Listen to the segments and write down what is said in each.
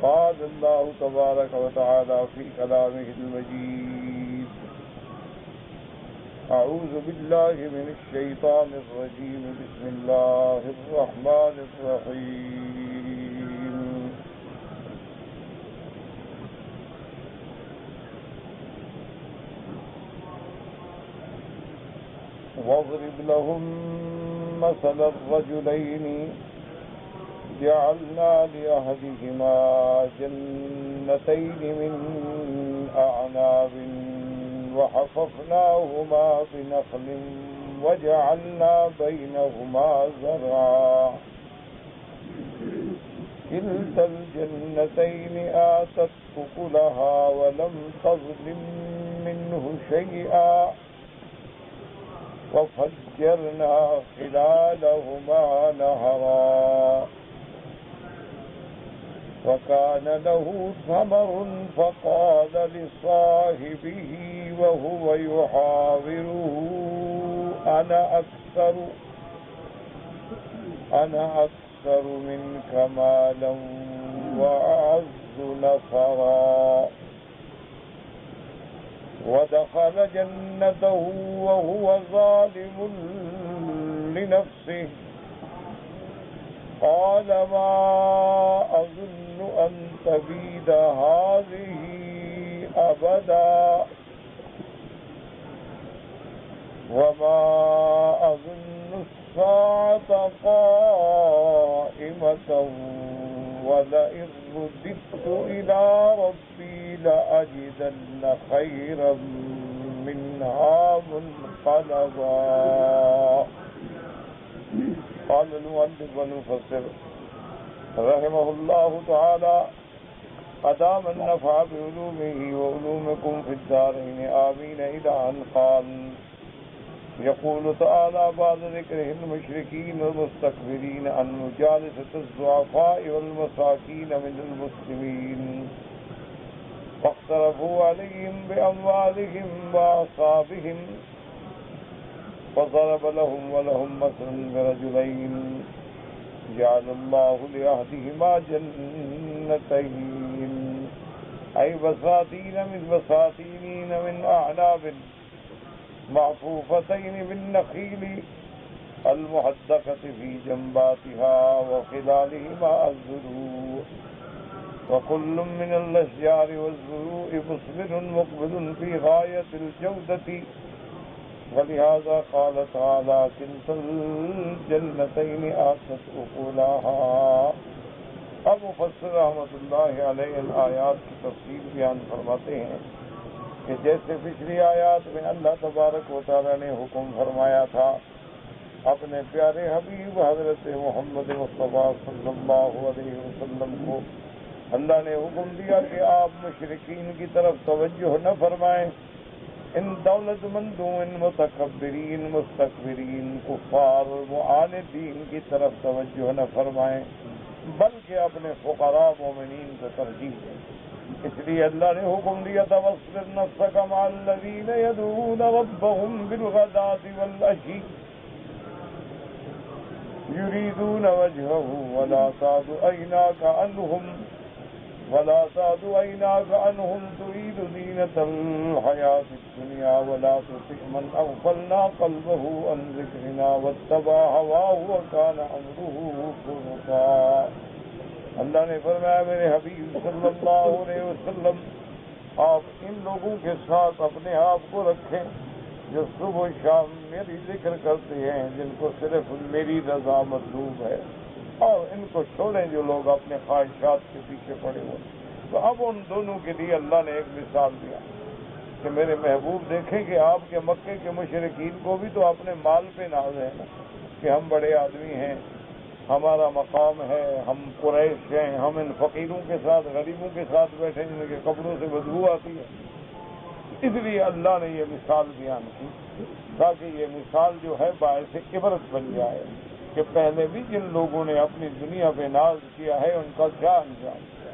قال الله تبارك وتعالى في كلامه المجيد: أعوذ بالله من الشيطان الرجيم. بسم الله الرحمن الرحيم. واضرب لهم مثل الرجلين جعلنا لأحدهما جنتين من أعناب وحففناهما بنخل وجعلنا بينهما زرعا كلتا الجنتين آتت أكلها ولم تظلم منه شيئا وفجرنا خلالهما نهرا وكان له ثمر فقال لصاحبه وهو يحاوره أنا أكثر منك مالا وأعز نفرا ودخل جنته وهو ظالم لنفسه قال ما أظن أن تبيد هذه أبدا وما أظن الساعة قائمة ولئن رددت إلى ربي لأجدن خيرا منها منقلبا. قال المؤلف والمفسر رحمه الله تعالى: أدام النفع بعلومه وعلومكم في الدارين آمين. إلى أن قال: يقول تعالى بعد ذكره المشركين والمستكبرين عن مجالسة الضعفاء والمساكين من المسلمين فاقترفوا عليهم بأموالهم وأعصابهم وضرب لهم ولهم مثل برجلين جعل الله لأحدهما جنتين أي بساتين من أعناب معفوفتين بالنخيل المحدقة في جنباتها وخلالهما الزروع وكل من الأشجار والزروع مثمر مقبل في غاية الجودة ولهذا قال تعالى: كلتا الجنتين آتت أكلها. اب مفسر رحمۃ اللہ علیہ آیات کی تفصیل بیان فرماتے ہیں کہ جیسے پچھلی آیات میں اللہ تبارک و تعالیٰ نے حکم فرمایا تھا اپنے پیارے حبیب حضرت محمد مصطفیٰ صلی اللہ علیہ وسلم کو اللہ نے حکم دیا کہ آپ مشرکین کی طرف توجہ نہ فرمائیں، ان دولت مندوں، ان متکبرین مستکبرین کفار معاندین کی طرف توجہ نہ فرمائیں، بلکہ اپنے فقراء مومنین کو ترجیح دیں۔ اس لیے اللہ نے حکم دیا تھا: وَاصْبِرْ نَفْسَكَ مَعَ الَّذِينَ يَدْعُونَ رَبَّهُمْ بِالْغَدَاةِ وَالْعَشِيِّ يُرِيدُونَ وَجْهَهُ وَلَا تَعْدُ عَيْنَاكَ عَنْهُمْ تُرِيدُ زِينَةَ الْحَيَاةِ الدُّنْيَا وَلَا تُطِعْ مَنْ أَغْفَلْنَا قَلْبَهُ عَنْ ذِكْرِنَا وَاتَّبَعَ هَوَاهُ وَكَانَ أَمْرُهُ فُرُطًا۔ اللہ نے فرمایا میرے حبیب صلی اللہ علیہ وسلم آپ ان لوگوں کے ساتھ اپنے آپ کو رکھیں جو صبح و شام میری ذکر کرتے ہیں، جن کو صرف میری رضا مطلوب ہے، اور ان کو چھوڑیں جو لوگ اپنے خواہشات کے پیچھے پڑے ہوئے۔ تو اب ان دونوں کے لیے اللہ نے ایک مثال دیا کہ میرے محبوب دیکھیں کہ آپ کے مکے کے مشرکین کو بھی تو اپنے مال پہ ناز ہے نا، کہ ہم بڑے آدمی ہیں، ہمارا مقام ہے، ہم قریش ہیں، ہم ان فقیروں کے ساتھ غریبوں کے ساتھ بیٹھے جن کے کپڑوں سے بدبو آتی ہے۔ اس لیے اللہ نے یہ مثال بیان کی تاکہ یہ مثال جو ہے باعث عبرت بن جائے کہ پہلے بھی جن لوگوں نے اپنی دنیا پہ ناز کیا ہے ان کا کیا انجام کیا۔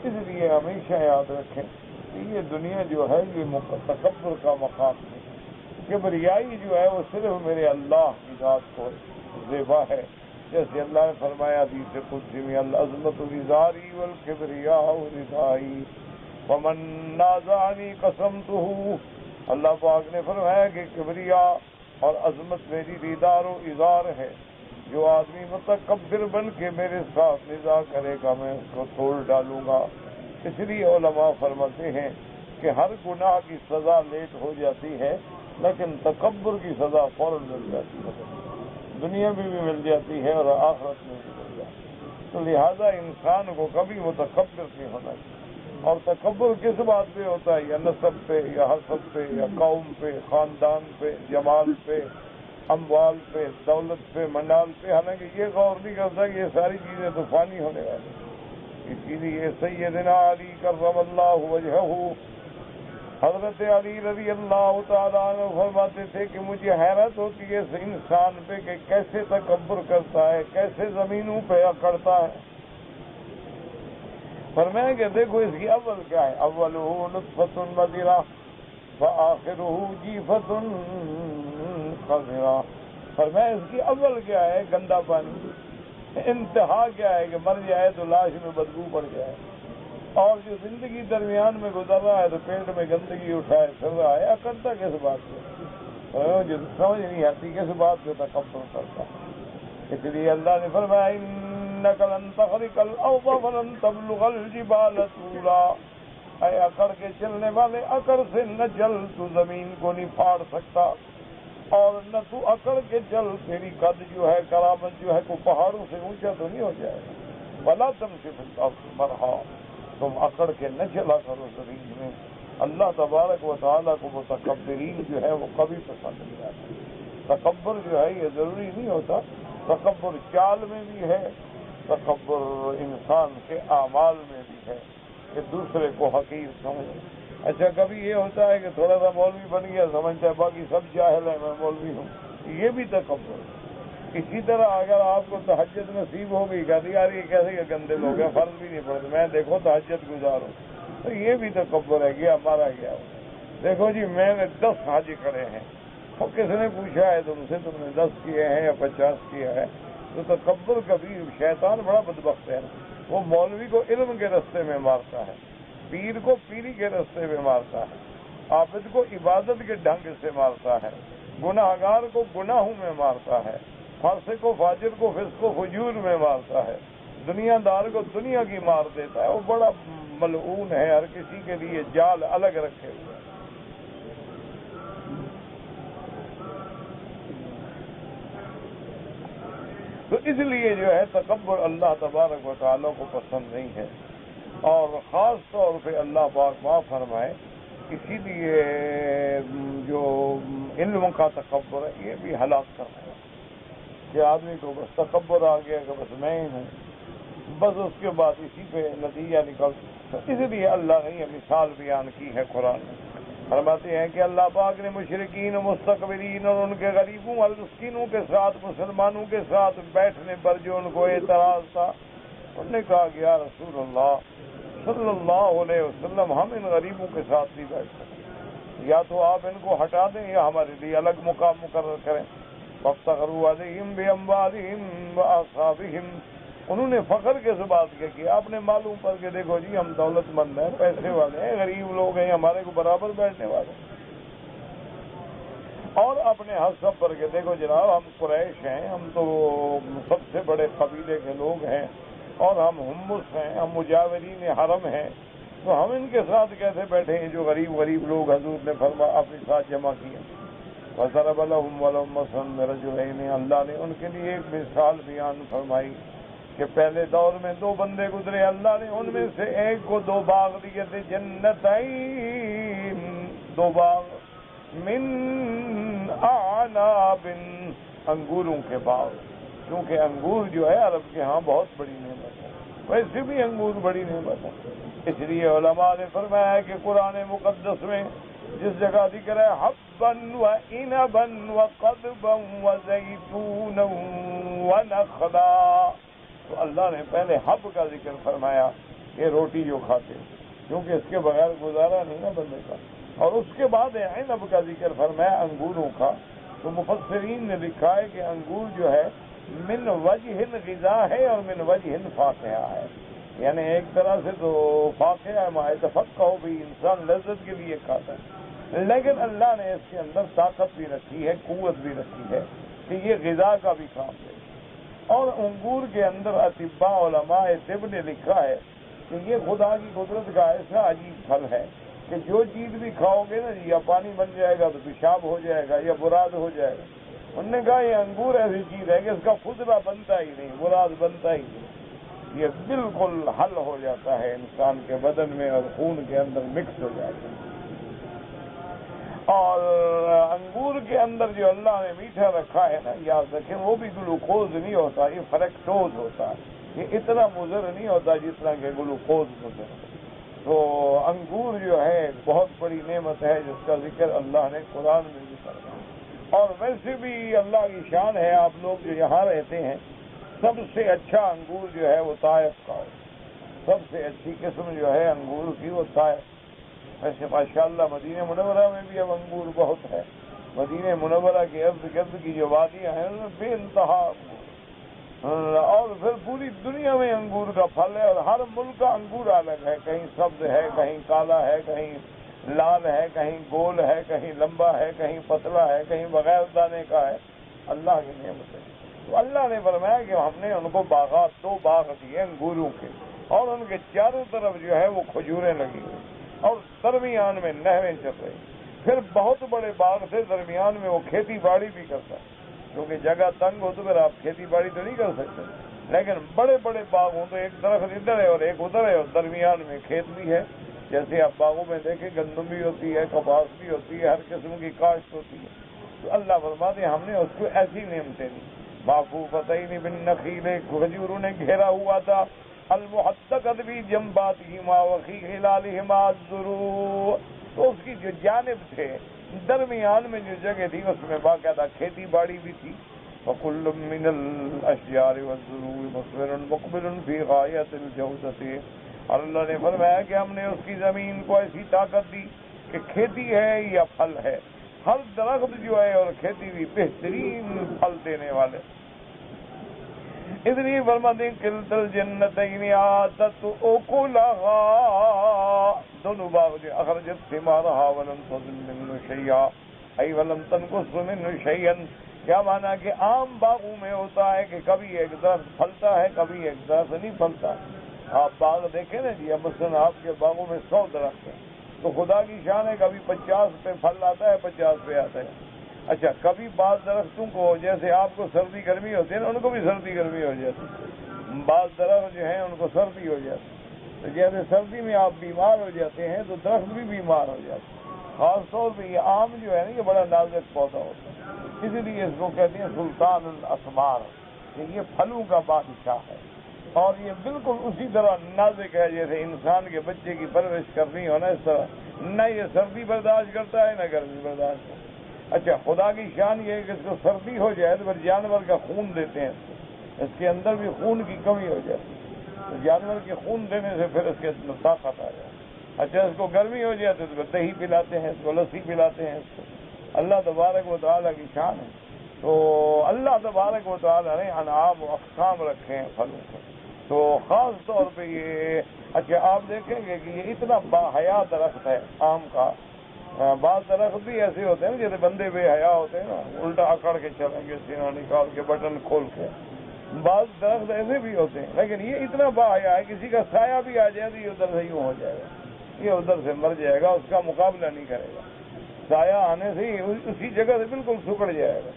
اس لیے ہمیشہ یاد رکھیں کہ یہ دنیا جو ہے یہ تکبر کا مقام ہے، کبریائی جو ہے وہ صرف میرے اللہ کی ذات کو زیبا ہے، جیسے اللہ نے فرمایا حدیث قدسی میں العظمت ازاری والکبریاء ردائی فمن نازعنی قسمتہ، اللہ پاک نے فرمایا کہ کبریاء اور عظمت میری دیدار و ازار ہے، جو آدمی متکبر بن کے میرے ساتھ نزاع کرے گا میں اس کو توڑ ڈالوں گا۔ اس لیے علماء فرماتے ہیں کہ ہر گناہ کی سزا لیٹ ہو جاتی ہے، لیکن تکبر کی سزا فوراً مل جاتی ہے، دنیا میں بھی مل جاتی ہے اور آخرت میں بھی مل جاتی ہے۔ تو لہذا انسان کو کبھی متکبر نہیں ہونا چاہیے۔ اور تکبر کس بات پہ ہوتا ہے؟ یا نسب پہ، یا حسب پہ، یا قوم پہ، خاندان پہ، جمال پہ، اموال پہ، دولت پہ، منال پہ، حالانکہ یہ غور نہیں کرتا کہ یہ ساری چیزیں تو فانی ہونے والی۔ اسی لیے سیدنا علی کرم اللہ وجہہ، حضرت علی رضی اللہ تعالیٰ عنہ فرماتے تھے کہ مجھے حیرت ہوتی ہے اس انسان پہ کہ کیسے تکبر کرتا ہے، کیسے زمینوں پہ اکڑتا ہے۔ فرمایا کہ دیکھو اس کی اول کیا ہے، اولہ نطفۃ مضرہ فآخرہ جیفۃ قذرہ۔ فرمایا اس کی اول کیا ہے، گندا پانی، انتہا کیا ہے کہ مر جائے تو لاش میں بدبو پڑ جائے، اور جو زندگی درمیان میں گزر رہا ہے تو پیٹ میں گندگی اٹھائے پھر رہا ہے، کرتا کس بات پہ؟ جو سمجھ نہیں آتی کس بات پہ تکبر کرتا۔ اس لیے اللہ نے فرمایا انک لن تخرق الارض ولن تبلغ الجبال طولا، اے اکڑ کے چلنے والے، اکڑ سے نہ چل، تو زمین کو نہیں پھاڑ سکتا، اور نہ تو اکڑ کے چل، تیری قد جو ہے، کرامت جو ہے، کو پہاڑوں سے اونچا تو نہیں ہو جائے گا۔ ولا تمشي في الارض مرحا، تم اکڑ کے نہ چلا کرو زمین میں۔ اللہ تبارک و تعالیٰ کو متکبرین جو ہے وہ کبھی پسند نہیں آتا۔ تکبر جو ہے یہ ضروری نہیں ہوتا، تکبر چال میں بھی ہے، تکبر انسان کے اعمال میں بھی ہے کہ دوسرے کو حقیر سمجھے۔ اچھا کبھی یہ ہوتا ہے کہ تھوڑا سا مولوی بن گیا، سمجھتا ہے باقی سب جاہل ہیں، میں مولوی ہوں، یہ بھی تکبر ہے۔ اسی طرح اگر آپ کو تہجد نصیب ہو گئی، کہتی یار یہ کیسے گندے لوگ ہیں، فرض بھی نہیں پڑتے، میں دیکھو تہجد گزاروں، تو یہ بھی تکبر ہے، گیا مارا گیا۔ دیکھو جی میں نے 10 حج کرے ہیں، اور کس نے پوچھا ہے تم سے تم نے 10 کیے ہیں یا 50 کیا ہے؟ تو تکبر کبھی، شیطان بڑا بدبخت ہے، وہ مولوی کو علم کے رستے میں مارتا ہے، پیر کو پیری کے رستے میں مارتا ہے، عابد کو عبادت کے ڈھنگ سے مارتا ہے، گناہ گار کو گناہوں میں مارتا ہے، فاسق و فاجر کو فسق و فجور میں مارتا ہے، دنیا دار کو دنیا کی مار دیتا ہے۔ وہ بڑا ملعون ہے، ہر کسی کے لیے جال الگ رکھے ہوئے۔ تو اس لیے جو ہے تکبر اللہ تبارک و تعالیٰ کو پسند نہیں ہے، اور خاص طور پہ اللہ پاک معاف فرمائے، اسی لیے جو علم کا تکبر ہے یہ بھی ہلاک کرنا ہے کہ آدمی کو بس تکبر آ گیا کہ بس میں ہی ہوں، بس اس کے بعد اسی پہ نتیجہ نکل۔ اس لیے اللہ نے یہ مثال بیان کی ہے قرآن میں، فرماتے ہیں کہ اللہ پاک نے مشرکین و مستکبرین اور ان کے غریبوں اور مسکینوں کے ساتھ، مسلمانوں کے ساتھ بیٹھنے پر جو ان کو اعتراض تھا، انہوں نے کہا کہ یا رسول اللہ صلی اللہ علیہ وسلم ہم ان غریبوں کے ساتھ نہیں بیٹھ سکتے، یا تو آپ ان کو ہٹا دیں یا ہمارے لیے الگ مقام مقرر کریں۔ وَابْتَغَوْا عَلَيْهِمْ بِأَمْوَالِهِمْ وَأَصْحَابِهِمْ، انہوں نے فخر کس بات کے کیا؟ آپ نے معلوم پر کہ دیکھو جی ہم دولت مند ہیں، پیسے والے ہیں، غریب لوگ ہیں، ہمارے کو برابر بیٹھنے والے، اور اپنے حسب پر کہ دیکھو جناب ہم قریش ہیں، ہم تو سب سے بڑے قبیلے کے لوگ ہیں، اور ہم حمص ہیں، ہم مجاورین حرم ہیں، تو ہم ان کے ساتھ کیسے بیٹھے ہیں جو غریب لوگ حضور نے اپنے ساتھ جمع کیے۔ وَضَرَبَ لَهُمْ وَلَهُمْ مَثَلًا رَجُلَيْنِ، اللہ نے ان کے لیے ایک مثال بیان فرمائی کہ پہلے دور میں 2 بندے گزرے، اللہ نے ان میں سے ایک کو 2 باغ دیے تھے، جنتین، 2 باغ، من اعناب، انگوروں کے باغ، کیونکہ انگور جو ہے عرب کے ہاں بہت بڑی نعمت ہے، ویسے بھی انگور بڑی نعمت ہے۔ اس لیے علماء نے فرمایا کہ قرآن مقدس میں جس جگہ ذکر ہے حبا وعنبا وقضبا وزیتونا ونخلا، تو اللہ نے پہلے حب کا ذکر فرمایا، یہ روٹی جو کھاتے، کیونکہ اس کے بغیر گزارا نہیں نا بندے کا، اور اس کے بعد عنب کا ذکر فرمایا، انگوروں کا۔ تو مفسرین نے لکھا ہے کہ انگور جو ہے من وجہ غذا ہے اور من وجہ فاقہ ہے، یعنی ایک طرح سے تو فاقہ متفقہ بھی انسان لذت کے لیے کھاتا ہے، لیکن اللہ نے اس کے اندر طاقت بھی رکھی ہے، قوت بھی رکھی ہے کہ یہ غذا کا بھی کام دے۔ اور انگور کے اندر اطباء علماء طب نے لکھا ہے کہ یہ خدا کی قدرت کا ایسا عجیب پھل ہے کہ جو چیز بھی کھاؤ گے نا یا پانی بن جائے گا تو پیشاب ہو جائے گا یا براد ہو جائے گا۔ انہوں نے کہا یہ انگور ایسی چیز ہے کہ اس کا خضرہ بنتا ہی نہیں، براد بنتا ہی نہیں، یہ بالکل حل ہو جاتا ہے انسان کے بدن میں اور خون کے اندر مکس ہو جاتا ہے۔ اور انگور کے اندر جو اللہ نے میٹھا رکھا ہے نا، یاد رکھیں وہ بھی گلوکوز نہیں ہوتا، یہ فریکٹوز ہوتا ہے، یہ اتنا مضر نہیں ہوتا جتنا کہ گلوکوز مضر ہوتا۔ تو انگور جو ہے بہت بڑی نعمت ہے جس کا ذکر اللہ نے قرآن میں بھی کرا، اور ویسے بھی اللہ کی شان ہے، آپ لوگ جو یہاں رہتے ہیں سب سے اچھا انگور جو ہے وہ طائف کا ہو، سب سے اچھی قسم جو ہے انگور کی وہ طائف۔ ایسے ماشاءاللہ مدینہ منورہ میں بھی اب انگور بہت ہے، مدینہ منورہ کے ارد گرد کی جو وادیاں ہیں ان میں بے انتہا انگور، اور پھر پوری دنیا میں انگور کا پھل ہے، اور ہر ملک کا انگور الگ ہے، کہیں سبز ہے، کہیں کالا ہے، کہیں لال ہے، کہیں گول ہے، کہیں لمبا ہے، کہیں پتلا ہے، کہیں بغیر دانے کا ہے، اللہ کی نعمت ہے۔ تو اللہ نے فرمایا کہ ہم نے ان کو باغات، 2 باغ دیے انگوروں کے، اور ان کے چاروں طرف جو ہے وہ کھجوریں لگی ہوئی، اور درمیان میں نہریں چل رہی۔ پھر بہت بڑے باغ سے درمیان میں وہ کھیتی باڑی بھی کرتا ہے، کیونکہ جگہ تنگ ہو تو پھر آپ کھیتی باڑی تو نہیں کر سکتے، لیکن بڑے بڑے باغ ہوں تو ایک درخت ادھر ہے اور ایک ادھر ہے اور درمیان میں کھیت بھی ہے، جیسے آپ باغوں میں دیکھیں گندم بھی ہوتی ہے، کپاس بھی ہوتی ہے، ہر قسم کی کاشت ہوتی ہے۔ تو اللہ فرماتے ہیں ہم نے اس کو ایسی نعمتیں دی، معفوفتین بالنخیل، کھجوروں نے گھیرا ہوا تھا، المحدقۃ بھی جنباتہما وفی خلالہما الزروع، تو اس کی جو جانب تھے درمیان میں جو جگہ تھی اس میں باقاعدہ کھیتی باڑی بھی تھی۔ وَكُلٌّ مِّنَ الْأَشْجَارِ وَالزُّرُوعِ مُثْمِرٌ مُقْبِلٌ فِي غَایَةِ الْجَوْدَةِ، اور اللہ نے فرمایا کہ ہم نے اس کی زمین کو ایسی طاقت دی کہ کھیتی ہے یا پھل ہے، ہر درخت جو ہے اور کھیتی بھی بہترین پھل دینے والے۔ اتنی فرماتے ہیں کلتا الجنتین آتت اکلہا، دونوں باغ جو اخرجت ثمارہا ولم تظلم منہ شیئا ای ولم تنقص منہ شیئا، کیا مانا کہ عام باغوں میں ہوتا ہے کہ کبھی ایک درخت پھلتا ہے کبھی ایک درخت نہیں پھلتا۔ آپ باغ دیکھیں نا جی، مثلا آپ کے باغوں میں 100 درخت ہیں تو خدا کی شان ہے کبھی 50 پہ پھل آتا ہے 50 پہ آتا ہے۔ اچھا کبھی بعض درختوں کو جیسے آپ کو سردی گرمی ہوتی ہے نا، ان کو بھی سردی گرمی ہو جاتی ہے، بعض درخت جو ہیں ان کو سردی ہو جاتی ہے، تو جیسے سردی میں آپ بیمار ہو جاتے ہیں تو درخت بھی بیمار ہو جاتے ہیں۔ خاص طور پہ یہ آم جو ہے نا یہ بڑا نازک پودا ہوتا ہے، اسی لیے اس کو کہتے ہیں سلطان الاسمار، کہ یہ پھلوں کا بادشاہ ہے، اور یہ بالکل اسی طرح نازک ہے جیسے انسان کے بچے کی پرورش کرنی ہو نا، اس طرح نہ یہ سردی برداشت کرتا ہے نہ گرمی برداشت کرتا ہے۔ اچھا خدا کی شان یہ ہے کہ اس کو سردی ہو جائے تو پھر جانور کا خون دیتے ہیں، اس کے اندر بھی خون کی کمی ہو جاتی ہے، تو جانور کے خون دینے سے پھر اس کے اندر طاقت آ جائے۔ اچھا اس کو گرمی ہو جائے تو پھر دہی پلاتے ہیں، اس کو لسی پلاتے ہیں، اس کو اللہ تبارک و تعالیٰ کی شان ہے۔ تو اللہ تبارک و تعالیٰ نے انعام و اقسام رکھے ہیں پھلوں کو، تو خاص طور پہ یہ اچھا آپ دیکھیں گے کہ یہ اتنا باحیا درخت ہے آم کا۔ بعض درخت بھی ایسے ہوتے ہیں جیسے بندے بے حیا ہوتے ہیں نا، الٹا اکڑ کے چلیں گے سینہ نکال کے بٹن کھول کے، بعض درخت ایسے بھی ہوتے ہیں، لیکن یہ اتنا باحیا ہے کسی کا سایہ بھی آ جائے تو یہ ادھر سے یوں ہو جائے گا، یہ ادھر سے مر جائے گا، اس کا مقابلہ نہیں کرے گا، سایہ آنے سے ہی اسی جگہ سے بالکل سکڑ جائے گا۔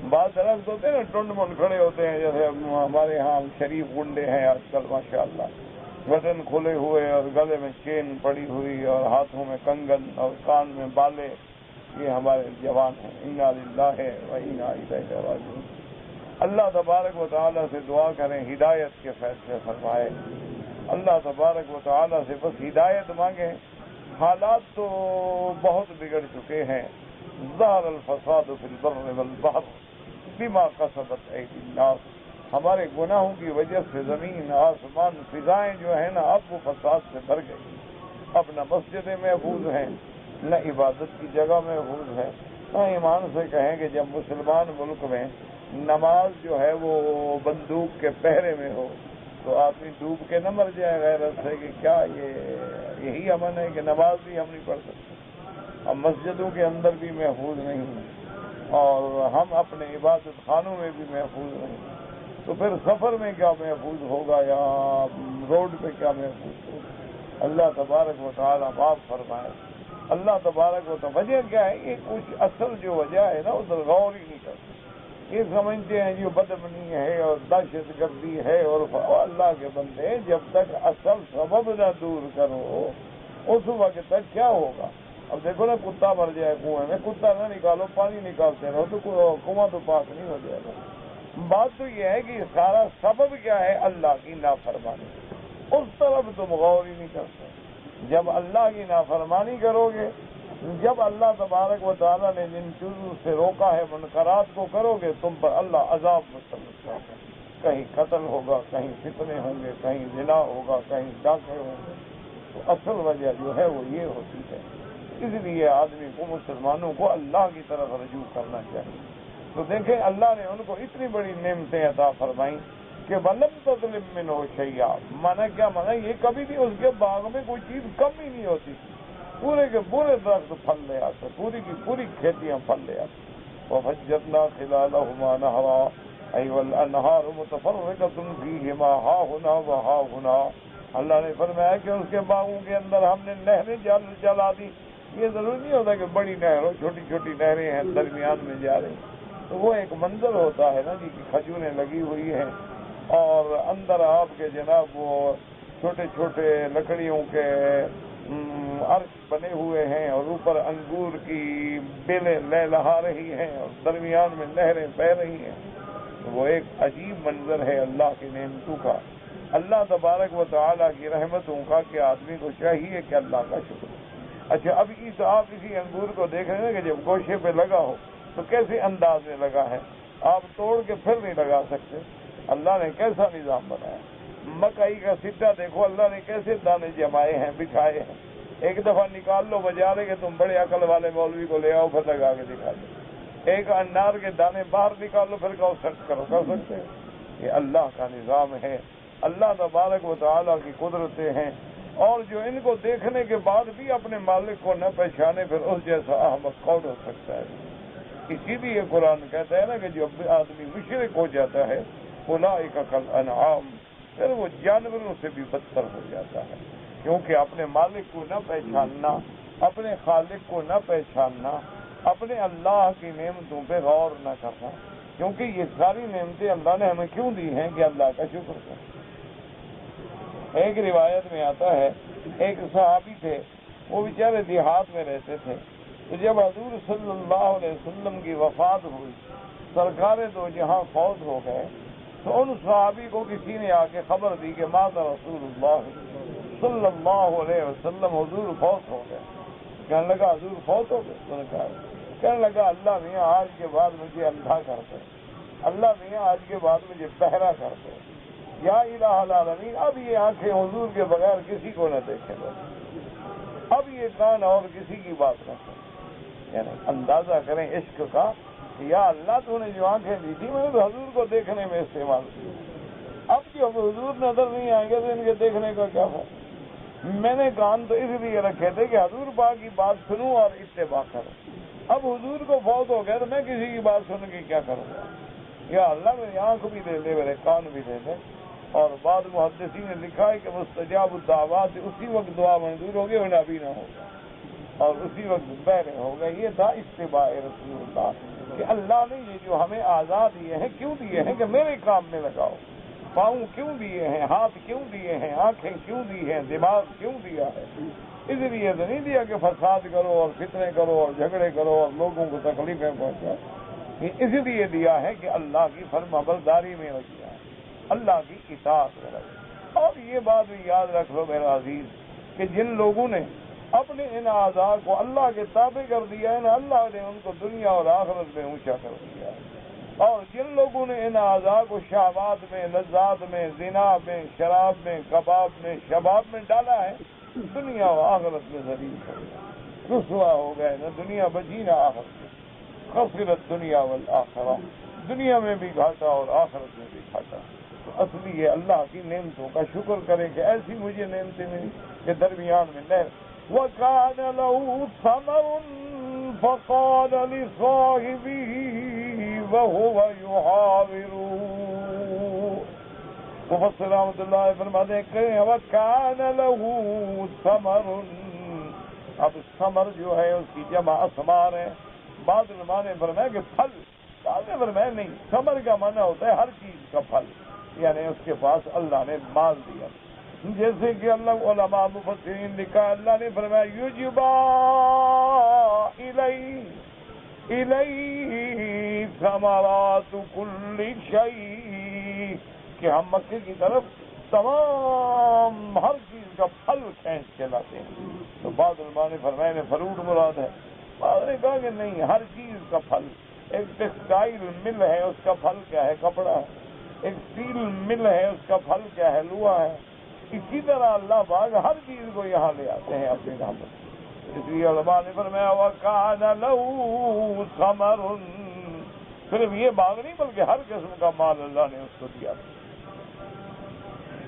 بعض درخت ہوتے ہیں نا ٹنڈ منڈ کھڑے ہوتے ہیں، جیسے ہمارے ہاں شریف گنڈے ہیں آج کل ماشاءاللہ، بٹن کھلے ہوئے اور گلے میں چین پڑی ہوئی اور ہاتھوں میں کنگن اور کان میں بالے، یہ ہمارے جوان ہیں۔ انا للہ و انا الیہ راجعون۔ اللہ تبارک و تعالیٰ سے دعا کریں ہدایت کے فیصلے فرمائے، اللہ تبارک و تعالیٰ سے بس ہدایت مانگیں۔ حالات تو بہت بگڑ چکے ہیں، ظہر الفساد فی البر والبحر بما کسبت ایدی الناس، ہمارے گناہوں کی وجہ سے زمین آسمان فضائیں جو ہیں نا اب وہ فساد سے بھر گئی، اب نہ مسجدیں محفوظ ہیں نہ عبادت کی جگہ محفوظ ہے، نہ ایمان سے کہیں کہ جب مسلمان ملک میں نماز جو ہے وہ بندوق کے پہرے میں ہو تو آدمی ڈوب کے نہ مر جائے غیرت سے کہ کیا یہی امن ہے کہ نماز بھی ہم نہیں پڑھ سکتے، ہم مسجدوں کے اندر بھی محفوظ نہیں ہیں اور ہم اپنے عبادت خانوں میں بھی محفوظ نہیں، تو پھر سفر میں کیا محفوظ ہوگا یا روڈ پہ کیا محفوظ ہوگا؟ اللہ تبارک و تعالیٰ معاف فرمائے۔ اللہ تبارک و تعالیٰ وجہ کیا ہے؟ یہ کچھ اصل جو وجہ ہے نا ادھر غور ہی نہیں کرتے، یہ سمجھتے ہیں جو بدامنی ہے اور دہشت گردی ہے اور اللہ کے بندے جب تک اصل سبب نہ دور کرو اس وقت تک کیا ہوگا؟ اب دیکھو نا کتا مر جائے کنویں میں، کتا نہ نکالو پانی نکالتے رہو تو کنواں تو پاک نہیں ہو جائے گا۔ بات تو یہ ہے کہ سارا سبب کیا ہے؟ اللہ کی نافرمانی، اس طرف تم غور ہی نہیں کرتے۔ جب اللہ کی نافرمانی کرو گے، جب اللہ تبارک و تعالیٰ نے جن چیزوں سے روکا ہے منکرات کو کرو گے، تم پر اللہ عذاب مسلط کرے گا، کہیں قتل ہوگا، کہیں فتنے ہوں گے، کہیں زنا ہوگا، کہیں ڈاکے ہوں گے۔ تو اصل وجہ جو ہے وہ یہ ہوتی ہے، اس لیے آدمی کو مسلمانوں کو اللہ کی طرف رجوع کرنا چاہیے۔ تو دیکھیں اللہ نے ان کو اتنی بڑی نعمتیں عطا فرمائیں کہ ولم تظلم منہ شیئا، مانا کیا؟ مانا یہ کبھی بھی اس کے باغ میں کوئی چیز کم ہی نہیں ہوتی تھی، پورے کے پورے درخت پھل لے آتے، پوری کی پوری کھیتیاں پھل لے آتی۔ وفجرنا خلالهما نهرا ای والانہار متفرقۃ فیہما ہا ہنا و ہا ہنا۔ اللہ نے فرمایا کہ اس کے باغوں کے اندر ہم نے نہریں جلا دی۔ یہ ضروری نہیں ہوتا کہ بڑی نہر ہو، چھوٹی چھوٹی نہریں ہیں درمیان میں جا رہی، تو وہ ایک منظر ہوتا ہے نا جی کہ کھجوریں لگی ہوئی ہیں اور اندر آپ کے جناب وہ چھوٹے چھوٹے لکڑیوں کے عرش بنے ہوئے ہیں اور اوپر انگور کی بیلیں لہلہا رہی ہیں اور درمیان میں نہریں بہہ رہی ہیں۔ وہ ایک عجیب منظر ہے اللہ کی نعمتوں کا، اللہ تبارک و تعالیٰ کی رحمتوں کا، کہ آدمی کو چاہیے کہ اللہ کا شکر۔ اچھا اب آپ اسی انگور کو دیکھ رہے ہیں کہ جب گوشے پہ لگا ہو تو کیسے انداز میں لگا ہے، آپ توڑ کے پھر نہیں لگا سکتے۔ اللہ نے کیسا نظام بنایا۔ مکئی کا سٹا دیکھو اللہ نے کیسے دانے جمائے ہیں، بچھائے ہیں، ایک دفعہ نکال لو بجا کہ تم بڑے عقل والے مولوی کو لے آؤ پھر لگا کے دکھا دو۔ ایک انار کے دانے باہر نکال لو پھر کہو سیٹ کرو، کر سکتے ہیں؟ یہ اللہ کا نظام ہے، اللہ تبارک و تعالیٰ کی قدرتیں ہیں، اور جو ان کو دیکھنے کے بعد بھی اپنے مالک کو نہ پہچانے پھر اس جیسا احمق کون ہو سکتا ہے؟ اسی لیے قرآن کہتا ہے نا کہ جو آدمی مشرک ہو جاتا ہے اولئک کالانعام، پھر وہ جانوروں سے بھی بدتر ہو جاتا ہے، کیونکہ اپنے مالک کو نہ پہچاننا، اپنے خالق کو نہ پہچاننا، اپنے اللہ کی نعمتوں پہ غور نہ کرنا، کیونکہ یہ ساری نعمتیں اللہ نے ہمیں کیوں دی ہیں کہ اللہ کا شکر کریں۔ ایک روایت میں آتا ہے ایک صحابی تھے، وہ بیچارے دیہات میں رہتے تھے، تو جب حضور صلی اللہ علیہ وسلم کی وفات ہوئی، سرکار دو جہاں فوت ہو گئے، تو ان صحابی کو کسی نے آ کے خبر دی کہ مات رسول اللہ صلی اللہ علیہ وسلم، حضور فوت ہو گئے۔ کہنے لگا حضور فوت ہو گئے؟ کہنے لگا اللہ میاں آج کے بعد مجھے اندھا کر دے، اللہ میاں آج کے بعد مجھے بہرا کر دے، یا الہ العالمین اب یہ آنکھیں حضور کے بغیر کسی کو نہ دیکھے گا، اب یہ کان اور کسی کی بات نہ کرے۔ یعنی اندازہ کریں عشق کا کہ یا اللہ تو نے جو آنکھیں دی تھی میں نے تو حضور کو دیکھنے میں استعمال کی، اب جو حضور نظر نہیں آئیں گے تو ان کے دیکھنے کا کیا ہو؟ میں نے کان تو اس لیے رکھے تھے کہ حضور پاک کی بات سنوں اور اتباع کروں، اب حضور کو فوت ہو گیا تو میں کسی کی بات سن کے کیا کروں گا؟ یا اللہ میری آنکھ بھی دے دے، میرے کان بھی دے دے۔ اور بعد محدثین نے لکھا ہے کہ مستجاب الدعوات اسی وقت دعا منظور ہوگی اور نبی نہ ہوگا، اور اسی وقت بہرے ہوگا۔ یہ تھا اتباع رسول اللہ کہ اللہ نے یہ جو ہمیں آزاد دیے ہیں کیوں دیے ہیں کہ میرے کام میں لگاؤ، پاؤں کیوں دیے ہیں، ہاتھ کیوں دیے ہیں، آنکھیں کیوں دی ہیں، دماغ کیوں دیا ہے؟ اس لیے تو نہیں دیا کہ فساد کرو اور فتنے کرو اور جھگڑے کرو اور لوگوں کو تکلیفیں پہنچاؤ، اس لیے دیا ہے کہ اللہ کی فرمانبرداری میں ہو دیا ہے، اللہ کی اطاعت میں رکھو۔ اور یہ بات بھی یاد رکھ لو میرا عزیز کہ جن لوگوں نے اپنے ان اعضاء کو اللہ کے تابع کر دیا ہے نا، اللہ نے ان کو دنیا اور آخرت میں اونچا کر دیا ہے، اور جن لوگوں نے ان اعضاء کو شہوات میں، لذات میں، زنا میں، شراب میں، کباب میں، شباب میں ڈالا ہے، دنیا و آخرت میں ذلیل کر دیا، رسوا ہو گئے، نہ دنیا بچی نہ آخرت، خسرت دنیا والآخرہ۔ دنیا میں بھی گھاٹا اور آخرت میں بھی گھاٹا. تو اصلی یہ اللہ کی نعمتوں کا شکر کریں کہ ایسی مجھے نعمتیں ملی کہ درمیان میں نہر. وَكَانَ لَهُ ثَمَرٌ فَقَالَ لِصَاحِبِهِ وَهُوَ يُحَاوِرُهُ. مفسر رحمۃ اللہ فرماتے ہیں کہ وَكَانَ لَهُ ثَمَرٌ. اب ثمر جو ہے اس کی جمع اسمار ہے. بعض علماء نے فرمایا کہ پھل. بعض نے فرمایا نہیں، ثمر کا معنی ہوتا ہے ہر چیز کا پھل، یعنی اس کے پاس اللہ نے مال دیا. جیسے کہ اللہ علماء مفسرین لکھا اللہ نے فرمایا یجبا الیہ ثمرات کل شیء، کہ ہم مکے کی طرف تمام ہر چیز کا پھل کھینچ کے لاتے ہیں. تو بعض علماء نے فرمایا فروٹ مراد ہے، بعض نے کہا کہ نہیں، ہر چیز کا پھل. ایک ٹیکسٹائل مل ہے، اس کا پھل کیا ہے؟ کپڑا. ایک اسٹیل مل ہے، اس کا پھل کیا ہے؟ لوہا ہے. اسی طرح اللہ پاک ہر چیز کو یہاں لے آتے ہیں اپنی رحمت. اس لیے علماء نے فرمایا وَكَانَ لَهُ ثَمَرٌ، صرف یہ باغ نہیں بلکہ ہر قسم کا مال اللہ نے اس کو دیا.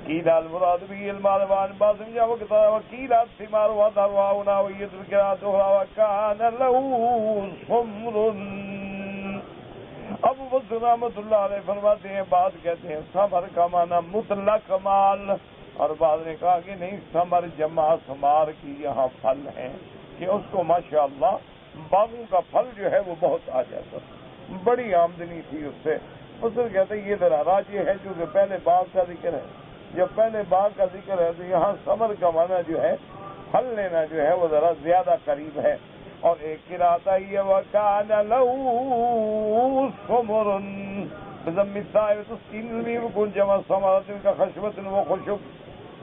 قیل المراد به المال وان بعض سمجھا وہ کہتا ہے وقیل الثمار وضرواؤنا وید القرات وكان له ثمر. اب مفسر رحمۃ اللہ علیہ فرماتے ہیں، بات کہتے ہیں ثمر کا معنی مطلق مال، اور بعض نے کہا کہ نہیں، ثمر جمع ثمار کی یہاں پھل ہیں کہ اس کو ماشاءاللہ باغوں کا پھل جو ہے وہ بہت آ جاتا، بڑی آمدنی تھی اس سے. مفسر کہتے ہیں یہ ذرا راجح ہے کیونکہ پہلے باغ کا ذکر ہے. جب پہلے باغ کا ذکر ہے تو یہاں ثمر کا معنی جو ہے پھل لینا جو ہے وہ ذرا زیادہ قریب ہے. اور ایک قرأت ہے وَكَانَ لَهُ ثُمُرٌ بِضَمِّ الثَّاءِ وَتَسْكِينِ الْمِيمِ وَكُنْ جَمْعَ ثَمَرَةٍ كَخَشْبَةٍ وَخُشُبٍ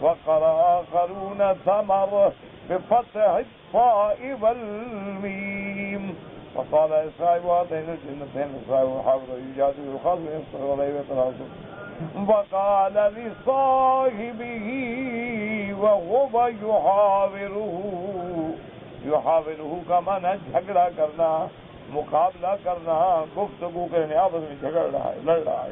وَقَرَأَ آخَرُونَ ثَمَرٌ بِفَتْحِ الثَّاءِ وَالْمِيمِ وقال صاحب هاتين الجنتين صاحب حافظ يجادل الخاص يصبر ولا يتناصر وقال لصاحبه وهو يحاوره کا معنی جھگڑا کرنا، مقابلہ کرنا، گفتگو کرنے، آپس میں جھگڑ رہا ہے، لڑ رہا ہے.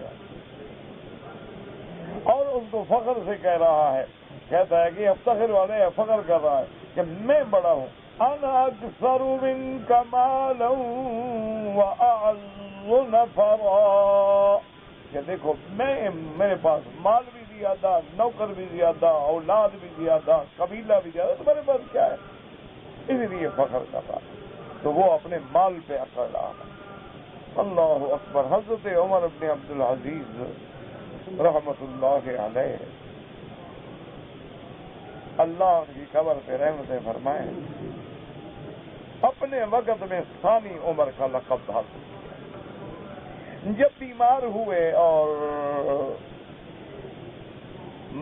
اور اس کو فخر سے کہہ رہا ہے، کہتا ہے کہ افتخر والے فخر کر رہا ہے کہ میں بڑا ہوں. انا اکثر منک مالا واعز نفرا، کہ دیکھو میرے پاس مال بھی زیادہ، نوکر بھی زیادہ، اولاد بھی زیادہ، قبیلہ بھی زیادہ، تمہارے پاس کیا ہے؟ اسی لیے فخر کر رہا. تو وہ اپنے مال پہ اکڑ رہا ہے. اللہ اکبر. حضرت عمر بن عبد العزیز رحمت اللہ علیہ، اللہ ان کی قبر پہ رحمتیں فرمائے، اپنے وقت میں ثانی عمر کا لقب حاصل کیا. جب بیمار ہوئے اور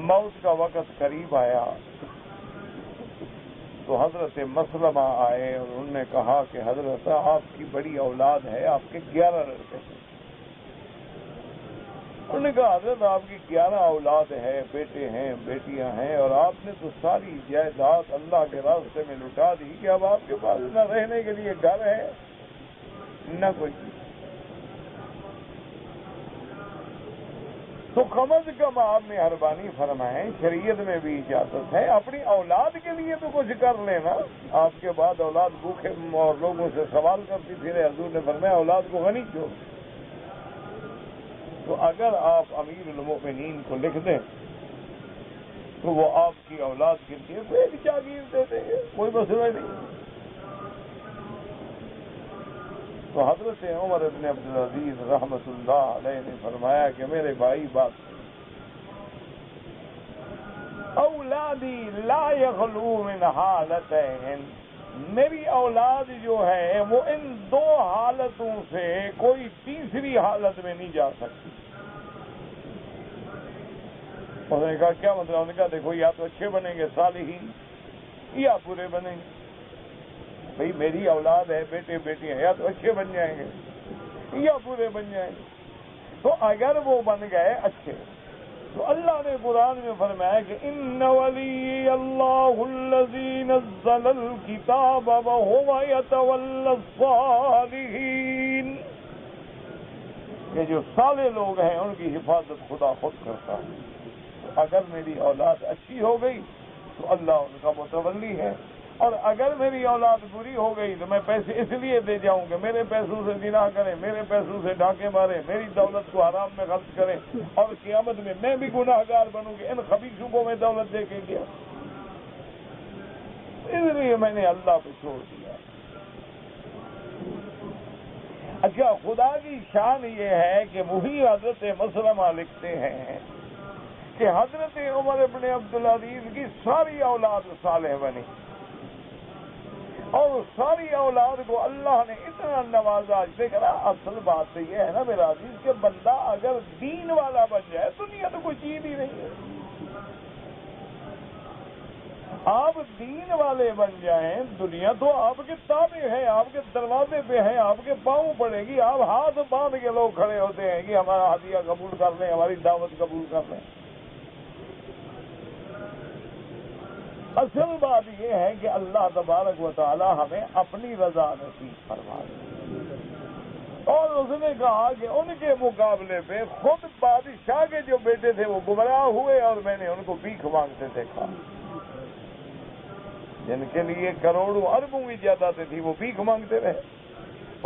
موت کا وقت قریب آیا تو حضرت مسلمہ آئے اور انہوں نے کہا کہ حضرت آپ کی بڑی اولاد ہے، آپ کے 11 لڑکے ہیں. انہوں نے کہا حضرت آپ کی 11 اولاد ہے، بیٹے ہیں، بیٹیاں ہیں، اور آپ نے تو ساری جائیداد اللہ کے راستے میں لٹا دی کہ اب آپ کے پاس نہ رہنے کے لیے گھر ہے نہ کوئی چیز. تو کم از کم آپ مہربانی فرمائیں، شریعت میں بھی اجازت ہے، اپنی اولاد کے لیے تو کچھ کر لینا. آپ کے بعد اولاد بھوکے اور لوگوں سے سوال کرتی پھرے. حضور نے فرمایا اولاد کو غنی چھوڑ. تو اگر آپ امیر المومنین کو لکھ دیں تو وہ آپ کی اولاد کے لیے کوئی جاگیر دے دیں گے، کوئی مسئلہ نہیں. تو حضرت عمر بن عبد العزیز رحمت اللہ علیہ نے فرمایا کہ میرے بھائی بات، اولادی لا یخلو من حالتین، میری اولاد جو ہے وہ ان 2 حالتوں سے کوئی تیسری حالت میں نہیں جا سکتی. انہوں نے کہا کیا مطلب؟ انہوں نے کہا دیکھو یا تو اچھے بنیں گے صالحین یا برے بنیں گے. بھئی میری اولاد ہے، بیٹے بیٹی ہیں، یا تو اچھے بن جائیں گے یا برے بن جائیں گے. تو اگر وہ بن گئے اچھے تو اللہ نے قرآن میں فرمایا کہ ان ولی اللہ الذی نزل الکتاب وهو یتولی الصالحین. کہ جو صالح لوگ ہیں ان کی حفاظت خدا خود کرتا ہے. اگر میری اولاد اچھی ہو گئی تو اللہ ان کا متولی ہے، اور اگر میری اولاد بری ہو گئی تو میں پیسے اس لیے دے جاؤں کہ میرے پیسوں سے زنا کریں، میرے پیسوں سے ڈاکے ماریں، میری دولت کو حرام میں خرچ کریں، اور قیامت میں میں بھی گناہ گار بنوں گی. ان خبیثوں کو میں دولت دے کے گیا، اس لیے میں نے اللہ پہ چھوڑ دیا. اچھا، خدا کی شان یہ ہے کہ وہی حضرت مسلمہ لکھتے ہیں کہ حضرت عمر بن عبدالعزیز کی ساری اولاد صالح بنی، اور ساری اولاد کو اللہ نے اتنا نوازا. دیکھنا اصل بات تو یہ ہے نا میرا عزیز کہ بندہ اگر دین والا بن جائے دنیا تو کوئی چیز ہی نہیں ہے. آپ دین والے بن جائیں دنیا تو آپ کے تابع ہے، آپ کے دروازے پہ ہے، آپ کے پاؤں پڑے گی. آپ ہاتھ باندھ کے لوگ کھڑے ہوتے ہیں کہ ہمارا ہدیہ قبول کر لیں، ہماری دعوت قبول کر لیں. اصل بات یہ ہے کہ اللہ تبارک و تعالی ہمیں اپنی رضا نصیب فرمائے. اور اس نے کہا کہ ان کے مقابلے پہ خود بادشاہ کے جو بیٹے تھے وہ گمراہ ہوئے، اور میں نے ان کو بھیک مانگتے دیکھا. جن کے لیے کروڑوں اربوں کی جائیدادیں تھی وہ بھیک مانگتے رہے.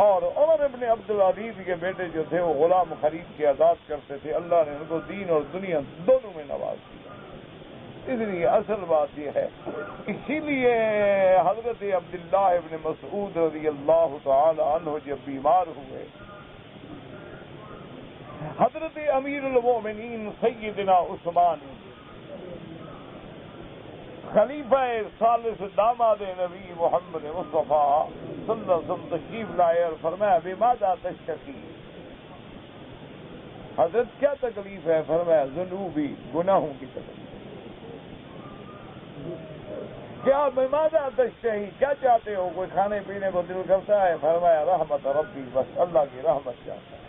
اور عمر ابن عبدالعزیز کے بیٹے جو تھے وہ غلام خرید کے آزاد کرتے تھے. اللہ نے ان کو دین اور دنیا دونوں میں نواز دیا. اس لیے اصل بات یہ ہے، اسی لیے حضرت عبداللہ ابن مسعود رضی اللہ تعالی عنہ جب بیمار ہوئے، حضرت امیر المومنین سیدنا عثمان خلیفہ ثالث داماد نبی محمد مصطفیٰ صلی اللہ علیہ وسلم تشریف لائے اور فرمایا بماذا تشتکی، حضرت کیا تکلیف ہے؟ فرمایا ذنوبی، گناہوں کی تکلیف. کیا بماذا تشتہی، کیا چاہتے ہو؟ کوئی کھانے پینے کو دل کرتا ہے؟ فرمایا رحمت ربی، بس اللہ کی رحمت چاہتا ہے.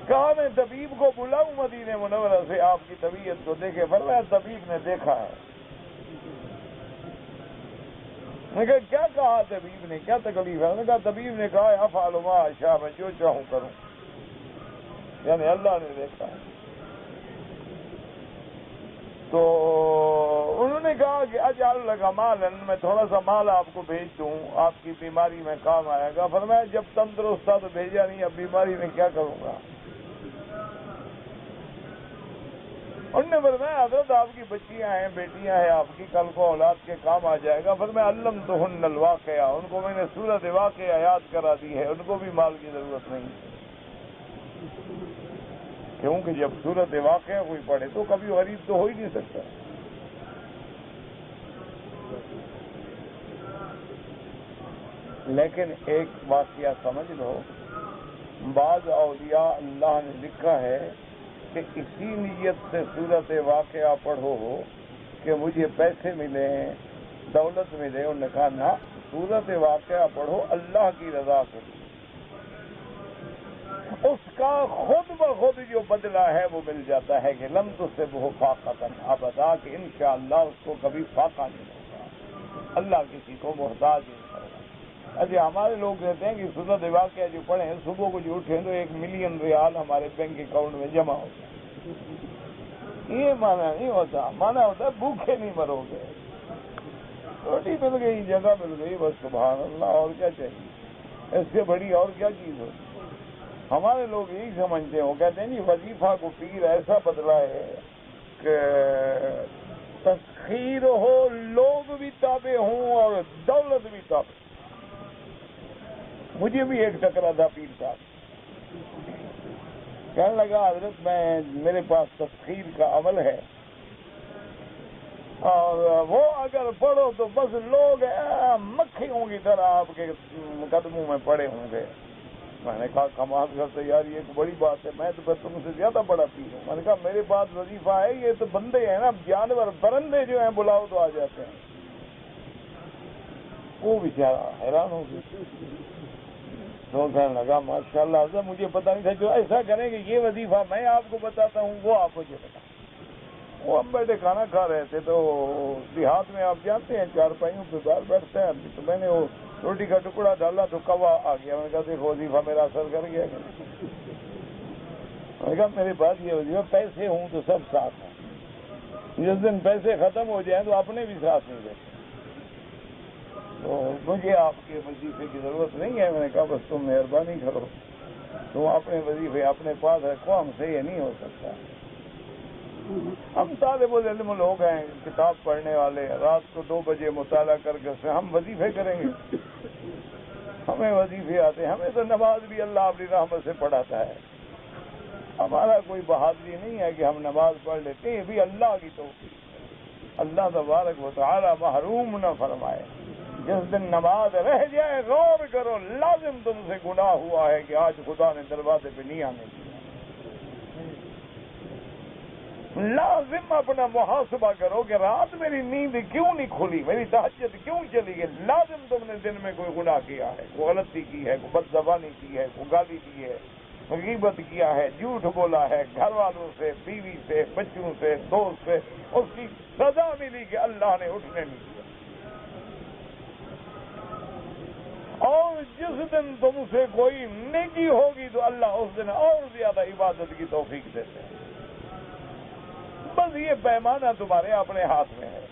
کہا میں طبیب کو بلاؤں مدینہ منورہ سے آپ کی طبیعت کو دیکھے؟ فرمایا طبیب نے دیکھا ہے. میں کہا کیا کہا طبیب نے، کیا تکلیف ہے؟ نے کہا طبیب نے کہا افعل ما اشاء، میں جو چاہوں کروں، یعنی اللہ نے دیکھا ہے. تو انہوں نے کہا کہ اجعل لک مالا، میں تھوڑا سا مال آپ کو بھیج دوں، آپ کی بیماری میں کام آئے گا. فرمایا جب تندرست تھا تو بھیجا نہیں، اب بیماری میں کیا کروں گا؟ انہوں نے فرمایا حضرت آپ کی بچیاں ہیں، بیٹیاں ہیں آپ کی، کل کو اولاد کے کام آ جائے گا. فرمایا علمتہن الواقعہ، ان کو میں نے سورۃ واقعہ یاد کرا دی ہے، ان کو بھی مال کی ضرورت نہیں، کیونکہ جب سورۃ واقعہ کوئی پڑھے تو کبھی غریب تو ہو ہی نہیں سکتا. لیکن ایک واقعہ سمجھ لو، بعض اولیاء اللہ نے لکھا ہے کہ اسی نیت سے سورۃ واقعہ پڑھو کہ مجھے پیسے ملیں، دولت ملے. انہوں نے کہا نہ، سورۃ واقعہ پڑھو اللہ کی رضا کے لیے، اس کا خود بخود جو بدلہ ہے وہ مل جاتا ہے کہ لم تصبہ فاقۃ ابدا، کہ انشاءاللہ اس کو کبھی فاقہ نہیں ہوگا، اللہ کسی کو محتاج نہیں کرے گا. اچھا، ہمارے لوگ کہتے ہیں کہ سورۃ واقعہ جو پڑھیں صبح کو جو اٹھیں تو 1 ملین ریال ہمارے بینک اکاؤنٹ میں جمع ہو جائے. یہ مانا نہیں ہوتا، مانا ہوتا ہے بھوکے نہیں مرو گے، روٹی مل گئی، جگہ مل گئی، بس سبحان اللہ، اور کیا چاہیے؟ اس سے بڑی اور کیا چیز ہوتی؟ ہمارے لوگ یہی سمجھتے ہیں، وہ کہتے ہیں جی وظیفہ کو پیر ایسا بدلا ہے کہ تسخیر ہو، لوگ بھی تابع ہوں اور دولت بھی تابع. مجھے بھی ایک ٹکرا تھا پیر صاحب، کہنے لگا حضرت میرے پاس تسخیر کا عمل ہے، اور وہ اگر پڑھو تو بس لوگ مکھیوں کی طرح آپ کے قدموں میں پڑے ہوں گے. میں نے کہا کمال کرتے یار، یہ ایک بڑی بات ہے، میں تو تم سے زیادہ بڑا پیر ہوں. میں نے کہا میرے پاس وظیفہ ہے، یہ تو بندے ہیں نا، جانور پرندے جو ہیں بلاؤ تو آ جاتے ہیں. وہ بیچارہ حیران ہو گیا، تو کہنے لگا ماشاءاللہ حضرت مجھے پتہ نہیں تھا، جو ایسا کریں کہ یہ وظیفہ میں آپ کو بتاتا ہوں وہ آپ مجھے بتا. وہ ہم بیٹھے کھانا کھا رہے تھے تو دیہات میں آپ جانتے ہیں چارپائیوں پہ باہر بیٹھتے ہیں آدمی، تو میں نے وہ روٹی کا ٹکڑا ڈالا تو کوا آ گیا. میں نے کہا دیکھو وظیفہ میرا اثر کر گیا. میں نے کہا میرے پاس یہ وظیفہ پیسے ہوں تو سب ساتھ ہیں، جس دن پیسے ختم ہو جائیں تو اپنے بھی ساتھ نہیں دیتے. تو مجھے آپ کے وظیفے کی ضرورت نہیں ہے. میں نے کہا بس تم مہربانی کرو، تم اپنے وظیفے اپنے پاس رکھو، ہم سے یہ نہیں ہو سکتا. ہم طالب العلم لوگ ہیں، کتاب پڑھنے والے، رات کو 2 بجے مطالعہ کر کے ہم وظیفے کریں گے. ہمیں وظیفے آتے ہیں، ہمیں تو نماز بھی اللہ اپنی رحمت سے پڑھاتا ہے. ہمارا کوئی بہادری نہیں ہے کہ ہم نماز پڑھ لیتے ہیں، یہ بھی اللہ کی توفیق ہے. اللہ تبارک و تعالی محروم نہ فرمائے. جس دن نماز رہ جائے غور کرو، لازم تم سے گناہ ہوا ہے کہ آج خدا نے دروازے پہ نہیں آنے دیا. لازم اپنا محاسبہ کرو کہ رات میری نیند کیوں نہیں کھلی، میری تہجد کیوں چلی گئی. لازم تم نے دن میں کوئی گناہ کیا ہے، کوئی غلطی کی ہے، کوئی بد زبانی کی ہے، کوئی گالی دی ہے، غیبت کیا ہے، جھوٹ بولا ہے، گھر والوں سے، بیوی سے، بچوں سے، دوست سے. اس کی سزا ملی کہ اللہ نے اٹھنے نہیں دیا. اور جس دن تم سے کوئی نیکی ہوگی تو اللہ اس دن اور زیادہ عبادت کی توفیق دیتے ہیں. بس یہ پیمانہ تمہارے اپنے ہاتھ میں ہے،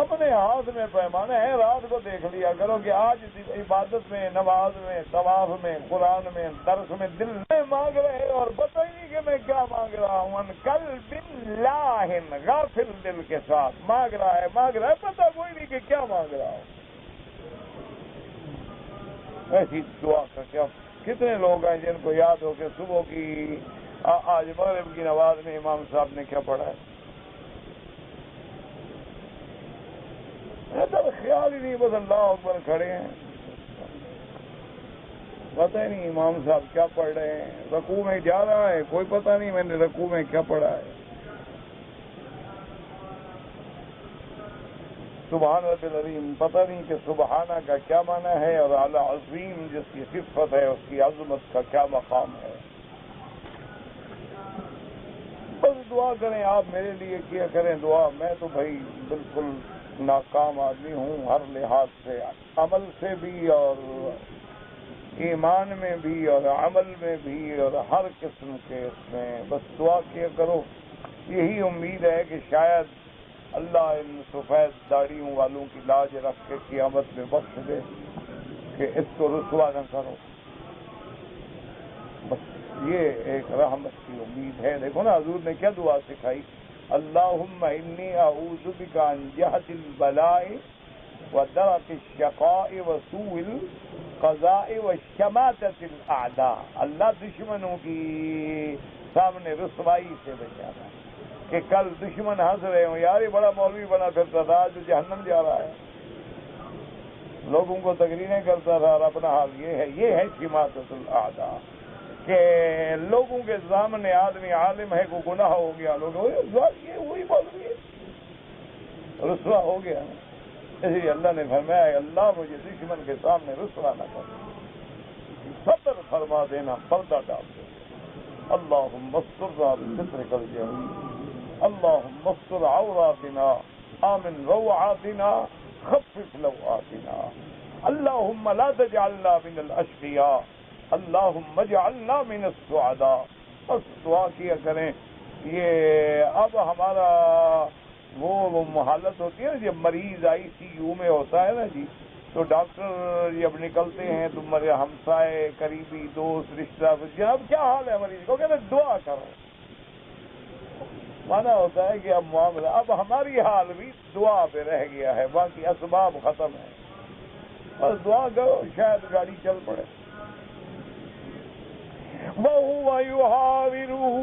اپنے ہاتھ میں پیمانہ ہے. رات کو دیکھ لیا کرو کہ آج عبادت میں، نماز میں، طواف میں، قرآن میں، درس میں دل میں مانگ رہے اور پتہ ہی نہیں کہ میں کیا مانگ رہا ہوں. کل باللہ غافل دل کے ساتھ مانگ رہا ہے، پتہ کوئی نہیں کہ کیا مانگ رہا ہوں. ایسی دعا کا کیا. کتنے لوگ ہیں جن کو یاد ہو کہ صبح کی آج مغرب کی نماز میں امام صاحب نے کیا پڑھا ہے؟ ایسا خیال ہی نہیں، بس اللہ اکبر کھڑے ہیں، پتہ ہی نہیں امام صاحب کیا پڑھ رہے ہیں. رکوع میں جا رہا ہے، کوئی پتہ نہیں میں نے رکوع میں کیا پڑھا ہے. سبحان رب العظیم، پتہ نہیں کہ سبحانہ کا کیا معنی ہے، اور اعلی عظیم جس کی صفت ہے اس کی عظمت کا کیا مقام ہے. بس دعا کریں، آپ میرے لیے کیا کریں دعا. میں تو بھائی بالکل ناکام آدمی ہوں ہر لحاظ سے، عمل سے بھی اور ایمان میں بھی اور عمل میں بھی اور ہر قسم کے اس میں. بس دعا کیا کرو. یہی امید ہے کہ شاید اللہ ان سفید داڑھیوں والوں کی لاج رکھ کے قیامت میں بخش دے کہ اس کو رسوا نہ کرو. بس یہ ایک رحمت کی امید ہے. دیکھو نا حضور نے کیا دعا سکھائی، اللہم انی اعوذ بک ان جہد البلاء ودرک الشقاء وسوء القضاء وشماتۃ الاعداء. اللہ دشمنوں کی سامنے رسوائی سے بچانا، کہ کل دشمن ہنس رہے ہوں یار یہ بڑا مولوی بنا پھرتا تھا، آج جہنم جا رہا ہے. لوگوں کو تقریریں کرتا تھا اور اپنا حال یہ ہے شماتۃ الاعداء، کہ لوگوں کے سامنے آدمی عالم ہے کو گناہ ہو گیا، لوگ یہ وہی مولوی ہے، رسوا ہو گیا. اس لیے اللہ نے فرمایا اللہ مجھے دشمن کے سامنے رسوا نہ کر، ستر فرما دینا، پردہ ڈال دے. اللہم استرنا بسترک الجمیل، اللہم استر عوراتنا، آمن روعاتنا، خفف لوعاتنا، اللہم لا تجعلنا من الاشقیاء، اللہم اجعلنا من السعداء. بس دعا کیا کریں. یہ اب ہمارا وہ حالت ہوتی ہے نا جب مریض ICU میں ہوتا ہے نا جی، تو ڈاکٹر جب نکلتے ہیں تو میرے ہمسائے، قریبی دوست، رشتہ دار، جناب کیا حال ہے مریض کو، کہتے ہیں دعا کرو. مانا ہوتا ہے کہ اب معاملہ، اب ہماری حال بھی دعا پہ رہ گیا ہے، باقی اسباب ختم ہے. بس دعا کرو شاید گاڑی چل پڑے. وَهُوَ يُحَاوِرُهُ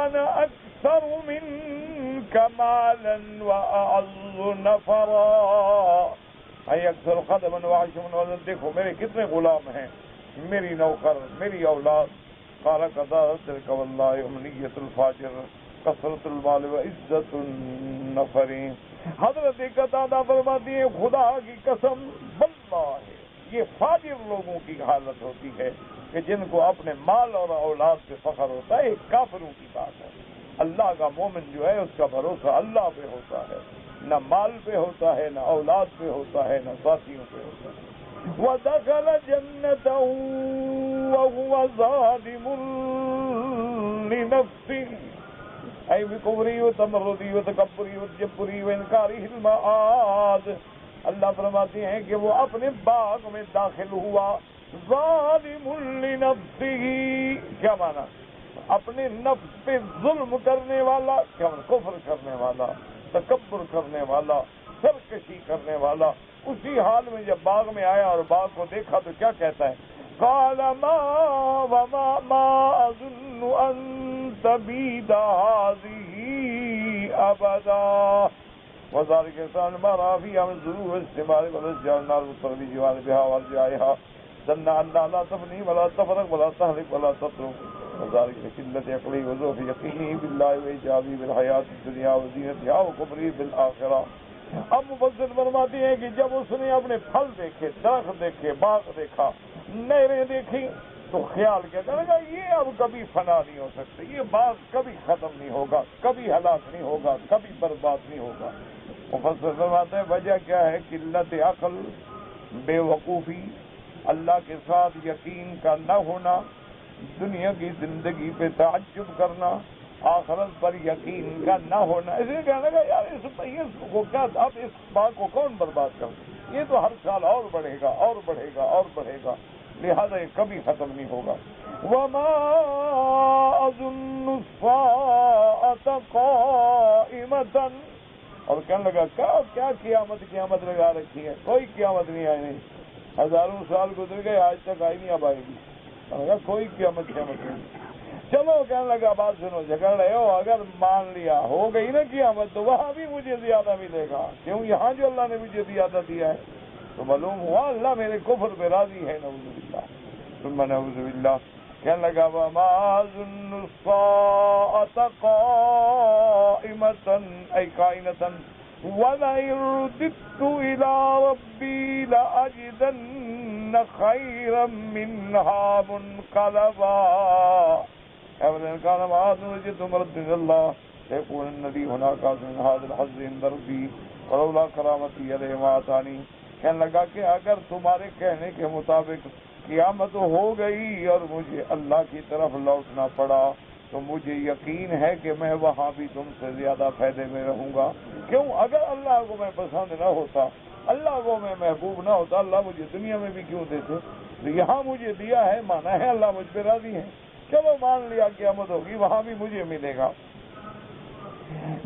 أَنَا أَكْثَرُ مِنكَ مَالًا وَأَعَزُّ نَفَرًا أَيَكْثُرُ خَدَمًا وَعَشْمًا. دیکھو میرے کتنے غلام ہیں، میری نوکر، میری اولاد. قَالَ قَضَى تِلْكَ وَاللَّهِ أُمْنِيَّةُ الْفَاجِرِ کثرت المال و عزت النفر. حضرت قتادہ فرماتی ہیں خدا کی قسم واللہ یہ فاجر لوگوں کی حالت ہوتی ہے کہ جن کو اپنے مال اور اولاد سے فخر ہوتا ہے. ایک کافروں کی بات ہے. اللہ کا مومن جو ہے اس کا بھروسہ اللہ پہ ہوتا ہے، نہ مال پہ ہوتا ہے، نہ اولاد پہ ہوتا ہے، نہ ساتھیوں پہ ہوتا ہے۔ وَدَخَلَ جَنَّتَهُ وَهُوَ ظَالِمٌ لِنَفْسِهِ أي بِكُفْرِهِ وَتَمَرُّدِهِ وَتَكَبُّرِهِ وَتَجَبُّرِهِ وَإِنكَارِهِ الْمَعَادِ۔ اللہ فرماتے ہیں کہ وہ اپنے باغ میں داخل ہوا، ظالم لنفسه، کیا مانا؟ اپنے نفس پہ ظلم کرنے والا، کیا مانا؟ کفر کرنے والا، تکبر کرنے والا، سرکشی کرنے والا۔ اسی حال میں جب باغ میں آیا اور باغ کو دیکھا تو کیا کہتا ہے؟ قال ما اظن ان تبید هذه ابدا وذلك الانسان ما را فيها من ظروف الاستعمار والاشجار النار والطرد جوار بها وارجائها ظن ان لا تفني ولا تفرق ولا تهلك ولا تترك وذلك قلة عقله وضعف يقينه بالله وإعجابه بالحياة الدنيا وزينتها وكفره بالآخرة۔ اب مفسر فرماتے ہیں کہ جب اس نے اپنے پھل دیکھے، درخت دیکھے، باغ دیکھا، نہریں دیکھی، تو خیال کیا کرے گا یہ اب کبھی فنا نہیں ہو سکتے، یہ باغ کبھی ختم نہیں ہوگا، کبھی ہلاک نہیں ہوگا، کبھی برباد نہیں ہوگا۔ مفسر فرماتے ہیں وجہ کیا ہے؟ قلت عقل، بے وقوفی، اللہ کے ساتھ یقین کا نہ ہونا، دنیا کی زندگی پہ تعجب کرنا، آخرت پر یقین کا نہ ہونا۔ اس لیے کہنے لگا یار اس کو کیا، اب اس باغ کو کون برباد کر، یہ تو ہر سال اور بڑھے گا اور بڑھے گا اور بڑھے گا، لہذا یہ کبھی ختم نہیں ہوگا۔ وما اظن الساعة قائمة، اور کہنے لگا کیا قیامت لگا رکھی ہے، کوئی قیامت نہیں آئی، نہیں، ہزاروں سال گزر گئے آج تک آئی نہیں، اب آئے گی، کوئی قیامت نہیں۔ چلو کہنے لگا بات سنو، جھگڑ رہے ہو، اگر مان لیا ہو گئی نا قیامت تو وہاں بھی مجھے زیادہ ملے گا، کیوں؟ یہاں جو اللہ نے مجھے زیادہ دیا ہے تو معلوم ہوا اللہ میرے کفر پہ راضی ہے، نعوذ باللہ ثم نعوذ باللہ۔ کہنے لگا وما اظن الساعة قائمة أي قائمة ولئن رددت إلى ربي لأجدن خيرا منها منقلبا أَوَلَمْ كَانَ مَعَادٌ وَجِدْتُ مَرَدٍ إِلَى اللَّهِ لَيَكُونَ الَّذِي هُنَاكَ مِنْ هَذَا الْحَظِّ عِنْدَ رَبِّي وَلَوْلَا كَرَامَتِي عَلَيْهِ مَا آتَانِي۔ کہنے لگا کہ اگر تمہارے کہنے کے مطابق قیامت ہو گئی اور مجھے اللہ کی طرف لوٹنا پڑا تو مجھے یقین ہے کہ میں وہاں بھی تم سے زیادہ فائدے میں رہوں گا۔ کیوں؟ اگر اللہ کو میں پسند نہ ہوتا، اللہ کو میں محبوب نہ ہوتا، اللہ مجھے دنیا میں بھی کیوں دیتے؟ یہاں مجھے دیا ہے، مانا ہے اللہ مجھ پہ راضی ہے، چلو مان لیا قیامت ہوگی وہاں بھی مجھے ملے گا۔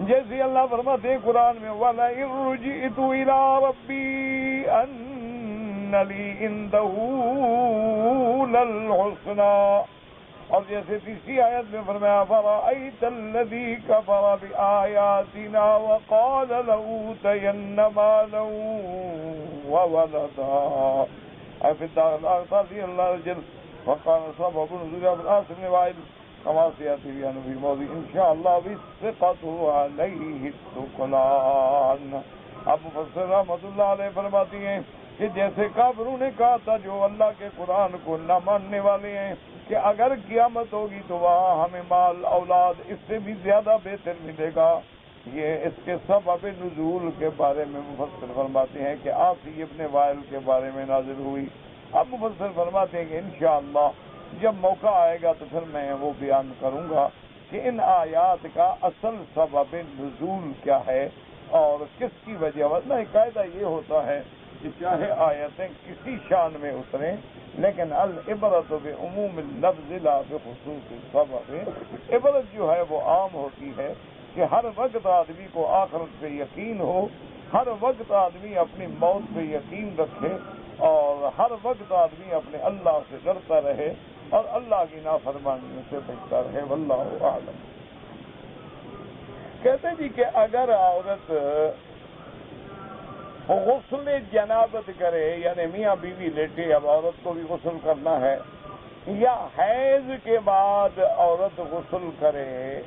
جیسے اللہ فرماتے ہیں قرآن میں وَلَئِن رُجِئْتُ إِلَىٰ رَبِّي أَنَّ لِي عِندَهُ لَلْحُسْنَىٰ، اور جیسے تیسری آیت میں فرمایا فَرَأَيْتَ الَّذِي كَفَرَ بِآيَاتِنَا وَقَالَ لَأُوتَيَنَّ مَالًا وَوَلَدًا فِي الدَّارِ الْآخِرَةِ اللَّهُ الْجَلِيلُ وقال سبب نزول ابن عاصم بن وائل كما سياتي بيان في موضع ان شاء الله بالثقة عليه الثقلان۔ اب مفسر رحمۃ اللہ علیہ فرماتی ہیں کہ جیسے کافروں نے کہا تھا جو اللہ کے قرآن کو نہ ماننے والے ہیں کہ اگر قیامت ہوگی تو وہاں ہمیں مال اولاد اس سے بھی زیادہ بہتر ملے گا، یہ اس کے سبب نزول کے بارے میں مفسر فرماتے ہیں کہ عاصی ابن وائل کے بارے میں نازل ہوئی۔ اب مفسر فرماتے ہیں کہ انشاءاللہ جب موقع آئے گا تو پھر میں وہ بیان کروں گا کہ ان آیات کا اصل سبب نزول کیا ہے اور کس کی وجہ۔ ورنہ قاعدہ یہ ہوتا ہے کہ چاہے آیتیں کسی شان میں اتریں لیکن العبرت بعموم اللفظ لا بخصوص السبب، عبرت جو ہے وہ عام ہوتی ہے کہ ہر وقت آدمی کو آخرت پہ یقین ہو، ہر وقت آدمی اپنی موت پہ یقین رکھے اور ہر وقت آدمی اپنے اللہ سے ڈرتا رہے اور اللہ کی نافرمانیوں سے بچتا رہے، واللہ اعلم۔ کہتے جی کہ اگر عورت غسل جنابت کرے، یعنی میاں بیوی لیٹے، اب عورت کو بھی غسل کرنا ہے، یا حیض کے بعد عورت غسل کرے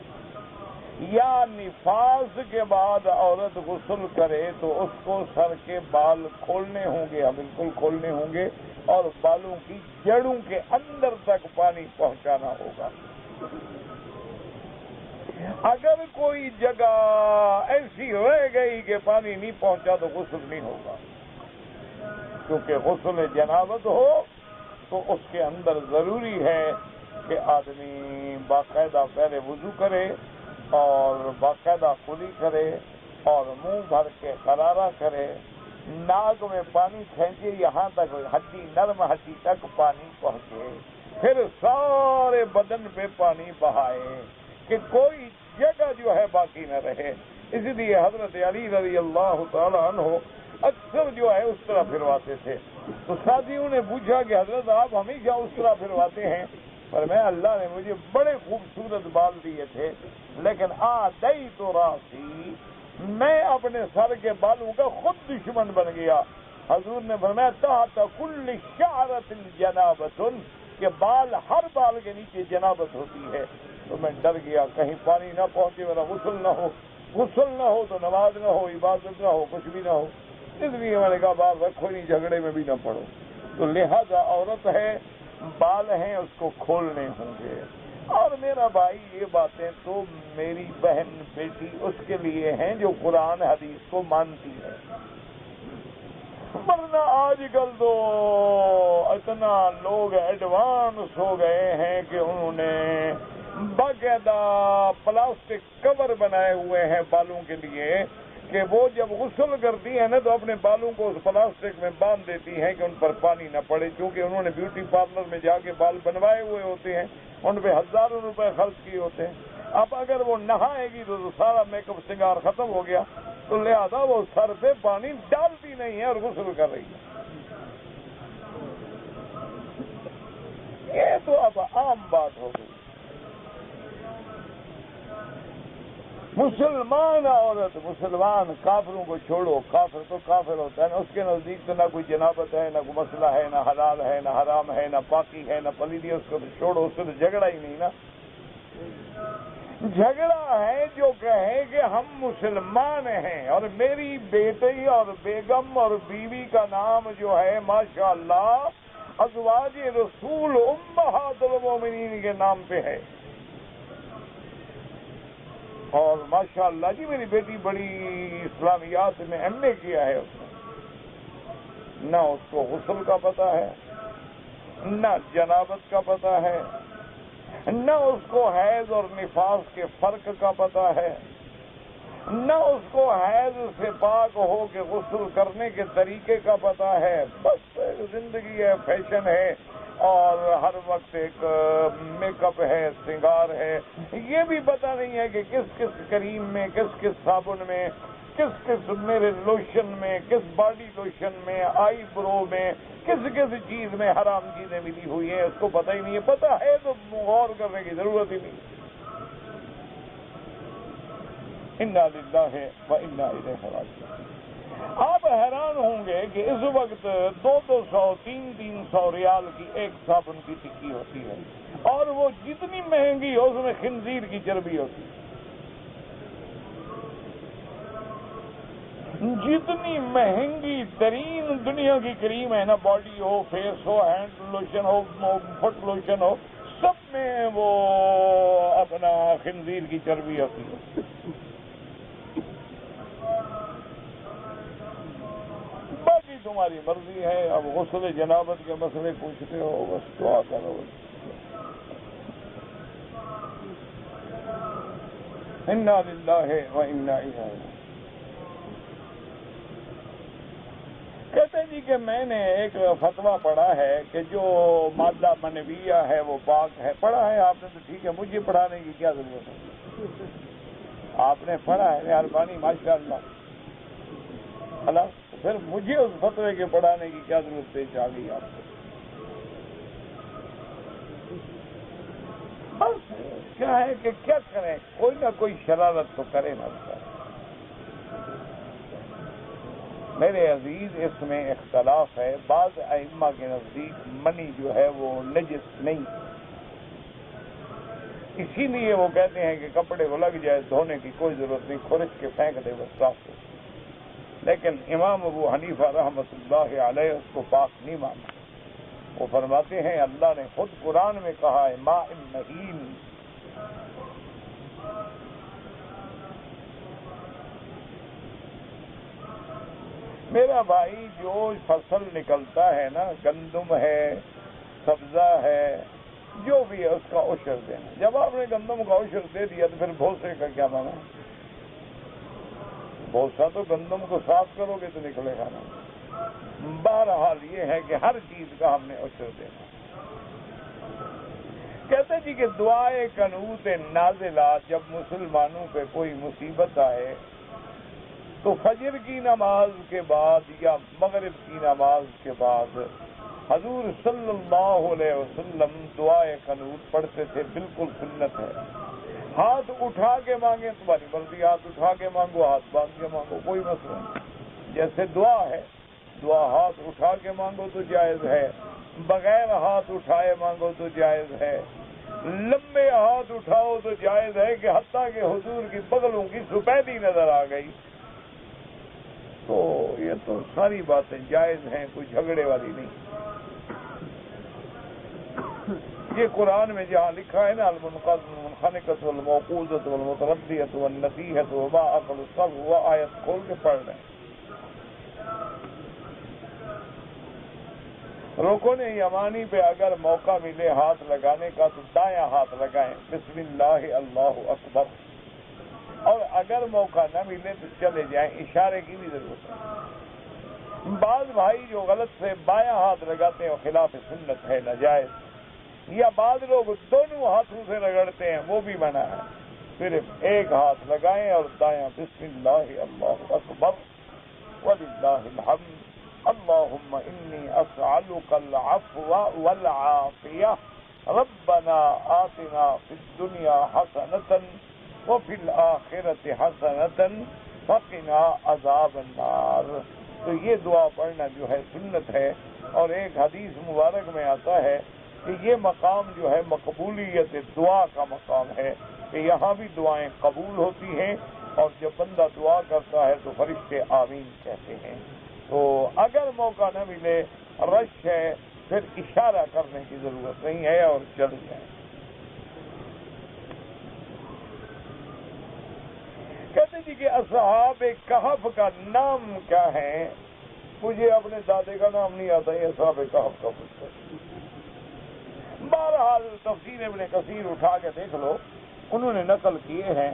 یا نفاس کے بعد عورت غسل کرے تو اس کو سر کے بال کھولنے ہوں گے، بالکل کھولنے ہوں گے، اور بالوں کی جڑوں کے اندر تک پانی پہنچانا ہوگا۔ اگر کوئی جگہ ایسی رہ گئی کہ پانی نہیں پہنچا تو غسل نہیں ہوگا، کیونکہ غسل جنابت ہو تو اس کے اندر ضروری ہے کہ آدمی باقاعدہ پہلے وضو کرے اور باقاعدہ کلی کرے اور منہ بھر کے قرارہ کرے، ناک میں پانی کھینچے یہاں تک ہڈی نرم ہڈی تک پانی پہنچے، پھر سارے بدن پہ پانی بہائے کہ کوئی جگہ جو ہے باقی نہ رہے۔ اسی لیے حضرت علی رضی اللہ تعالی عنہ اکثر جو ہے اس طرح پھرواتے تھے۔ تو ساتھیوں نے پوچھا کہ حضرت آپ ہمیشہ اس طرح پھرواتے ہیں؟ پر میں اللہ نے مجھے بڑے خوبصورت بال دیے تھے، لیکن آدئی تو راسی، میں اپنے سر کے بالوں کا خود دشمن بن گیا۔ حضور نے فرمایا تحت کل شعرۃ جنابۃ، کہ بال ہر بال کے نیچے جنابت ہوتی ہے۔ تو میں ڈر گیا کہیں پانی نہ پہنچے، میرا غسل نہ ہو، غسل نہ ہو تو نماز نہ ہو، عبادت نہ ہو، کچھ بھی نہ ہو۔ اس لیے میں نے کہا بات رکھو نہیں، جھگڑے میں بھی نہ پڑو۔ تو لہذا عورت ہے، بال ہیں، اس کو کھولنے ہوں گے۔ اور میرا بھائی یہ باتیں تو میری بہن بیٹی اس کے لیے ہیں جو قرآن حدیث کو مانتی ہے، ورنہ آج کل تو اتنا لوگ ایڈوانس ہو گئے ہیں کہ انہوں نے باقاعدہ پلاسٹک کور بنائے ہوئے ہیں بالوں کے لیے کہ وہ جب غسل کرتی ہیں نا تو اپنے بالوں کو اس پلاسٹک میں باندھ دیتی ہیں کہ ان پر پانی نہ پڑے، کیونکہ انہوں نے بیوٹی پارلر میں جا کے بال بنوائے ہوئے ہوتے ہیں، ان پہ ہزاروں روپے خرچ کیے ہوتے ہیں۔ اب اگر وہ نہائے گی تو سارا میک اپ سنگار ختم ہو گیا، تو لہذا وہ سر پہ پانی ڈالتی نہیں ہے اور غسل کر رہی ہے۔ یہ تو اب عام بات ہو گئی۔ مسلمان عورت، مسلمان، کافروں کو چھوڑو، کافر تو کافر ہوتا ہے نا، اس کے نزدیک تو نہ کوئی جنابت ہے، نہ کوئی مسئلہ ہے، نہ حلال ہے، نہ حرام ہے، نہ پاکی ہے، نہ پلیدی، اس کو تو چھوڑو، اس سے تو جھگڑا ہی نہیں نا۔ جھگڑا ہے جو کہے کہ ہم مسلمان ہیں اور میری بیٹی اور بیگم اور بیوی کا نام جو ہے ماشاءاللہ ازواج رسول امہات المومنین کے نام پہ ہے، اور ماشاءاللہ جی میری بیٹی بڑی اسلامیات میں ایم اے کیا ہے، اس نے نہ اس کو غسل کا پتہ ہے، نہ جنابت کا پتہ ہے، نہ اس کو حیض اور نفاس کے فرق کا پتہ ہے، نہ اس کو حیض سے پاک ہو کے غسل کرنے کے طریقے کا پتہ ہے۔ بس زندگی ہے، فیشن ہے، اور ہر وقت ایک میک اپ ہے، سنگار ہے، یہ بھی پتہ نہیں ہے کہ کس کس کریم میں، کس کس صابن میں، کس کس میرے لوشن میں، کس باڈی لوشن میں، آئی برو میں، کس کس چیز میں حرام چیزیں ملی ہوئی ہیں، اس کو پتہ ہی نہیں ہے۔ پتہ ہے تو غور کرنے کی ضرورت ہی نہیں۔ انا للہ و انا الیہ راجعون۔ آپ حیران ہوں گے کہ اس وقت 200 300 ریال کی ایک صابن کی ٹکی ہوتی ہے، اور وہ جتنی مہنگی ہو اس میں خنزیر کی چربی ہوتی ہے۔ جتنی مہنگی ترین دنیا کی کریم ہے نا، باڈی ہو، فیس ہو، ہینڈ لوشن ہو، فٹ لوشن ہو، سب میں وہ اپنا خنزیر کی چربی ہوتی ہے۔ باقی تمہاری مرضی ہے۔ اب غسل جنابت کے مسئلے پوچھتے ہو، بس دعا کرو۔ انا للہ و انا الیہ راجعون۔ کہتے ہیں جی کہ میں نے ایک فتویٰ پڑھا ہے کہ جو مادہ منویہ ہے وہ پاک ہے۔ پڑھا ہے آپ نے تو ٹھیک ہے، مجھے پڑھانے کی کیا ضرورت ہے؟ آپ نے پڑھا ہے، مہربانی، ماشاءاللہ۔ خلاص پھر مجھے اس فتوے کے پڑھانے کی کیا ضرورت پیش آ گئی آپ کو؟ بس کیا ہے کہ کیا کریں، کوئی نہ کوئی شرارت تو کرے نا۔ میرے عزیز، اس میں اختلاف ہے۔ بعض ائمہ کے نزدیک منی جو ہے وہ نجس نہیں، اسی لیے وہ کہتے ہیں کہ کپڑے کو لگ جائے دھونے کی کوئی ضرورت نہیں، کھرچ کے پھینک دے بس صاف ہو۔ لیکن امام ابو حنیفہ رحمۃ اللہ علیہ اس کو پاک نہیں مانا۔ وہ فرماتے ہیں اللہ نے خود قرآن میں کہا ہے ماء مہین، میرا بھائی جو فصل نکلتا ہے نا، گندم ہے، سبزہ ہے، جو بھی ہے، اس کا عشر دینا. جب آپ نے گندم کا عشر دے دیا تو پھر بھوسے کا کیا مانا؟ بھوسا تو گندم کو صاف کرو گے تو نکلے گا نا. بہرحال یہ ہے کہ ہر چیز کا ہم نے عشر دینا. کہتے جی کہ دعائے قنوت نازلہ جب مسلمانوں پہ کوئی مصیبت آئے تو فجر کی نماز کے بعد یا مغرب کی نماز کے بعد حضور صلی اللہ علیہ وسلم دعائے قنوت پڑھتے تھے. بالکل سنت ہے. ہاتھ اٹھا کے مانگیں تمہاری مرضی، ہاتھ اٹھا کے مانگو، ہاتھ باندھ کے مانگو، کوئی مسئلہ نہیں. جیسے دعا ہے، دعا ہاتھ اٹھا کے مانگو تو جائز ہے، بغیر ہاتھ اٹھائے مانگو تو جائز ہے، لمبے ہاتھ اٹھاؤ تو جائز ہے کہ حتیٰ کہ حضور کی بغلوں کی سفیدی نظر آ گئی. تو یہ تو ساری باتیں جائز ہیں، کوئی جھگڑے والی نہیں. یہ قرآن میں جہاں لکھا ہے نا، المنقذ والمنخنقۃ والموقوذۃ والمتردیۃ والنطیحۃ وما اکل السبع، وہ آیت کھول کے پڑھ رہے ہیں. رکن یمانی پہ اگر موقع ملے ہاتھ لگانے کا تو دایاں ہاتھ لگائیں، بسم اللہ اللہ اکبر. اور اگر موقع نہ ملے تو چلے جائیں، اشارے کی بھی ضرورت ہے. بعض بھائی جو غلط سے بایاں ہاتھ لگاتے ہیں وہ خلاف سنت ہے، ناجائز. یا بعض لوگ دونوں ہاتھوں سے رگڑتے ہیں، وہ بھی منع ہے. صرف ایک ہاتھ لگائیں اور دایاں بسم اللہ اللہ اکبر وللہ الحمد. اللهم انی اسألک العفو والعافیہ ربنا آتنا فی الدنیا حسنة وفی الآخرة حسنة وقنا عذاب النار. تو یہ دعا پڑھنا جو ہے سنت ہے. اور ایک حدیث مبارک میں آتا ہے کہ یہ مقام جو ہے مقبولیت دعا کا مقام ہے، کہ یہاں بھی دعائیں قبول ہوتی ہیں، اور جب بندہ دعا کرتا ہے تو فرشتے آمین کہتے ہیں. تو اگر موقع نہ ملے، رش ہے، پھر اشارہ کرنے کی ضرورت نہیں ہے اور چل جائیں. کہتے جی کہ اصحاب کہف کا نام کیا ہے؟ مجھے اپنے دادے کا نام نہیں آتا، یہ اصحاب کہف کا پوچھتا. بہرحال تفسیر ابن کثیر اٹھا کے دیکھ لو، انہوں نے نقل کیے ہیں